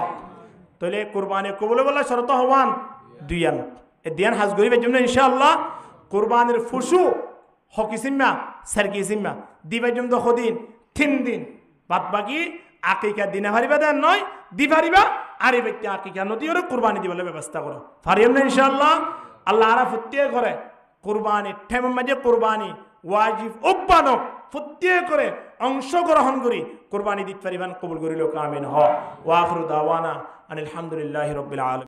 তাহলে কুরবানি কবুল বলে শরত হওয়ান দুইয়ান এ দিয়ান হাজ গরিবের জন্য ইনশাআল্লাহ কুরবানির ফুসু হকিসিম্মা সারকিসিম্মা দিবার জন্য দিন 3 দিন বাদ বাকি আকিকা দিনে হারিবা দেন নয় দি পারিবা আর এই ব্যক্তি আকিকা নদী করে কুরবানি দিবার ব্যবস্থা করো পারিম না ইনশাআল্লাহ। আল্লাহ আরা ফুটিয়ে করে কুরবানি ঠেম মাঝে কুরবানি ওয়াজিব উপানক ফুটিয়ে করে অংশগ্রহণ করি কুরবানি দিতে পারিবান কবুল করিল, আমিন হ। ওয়া আখিরু দাওয়ানা আনিল হামদুলিল্লাহি রাব্বিল আলামিন।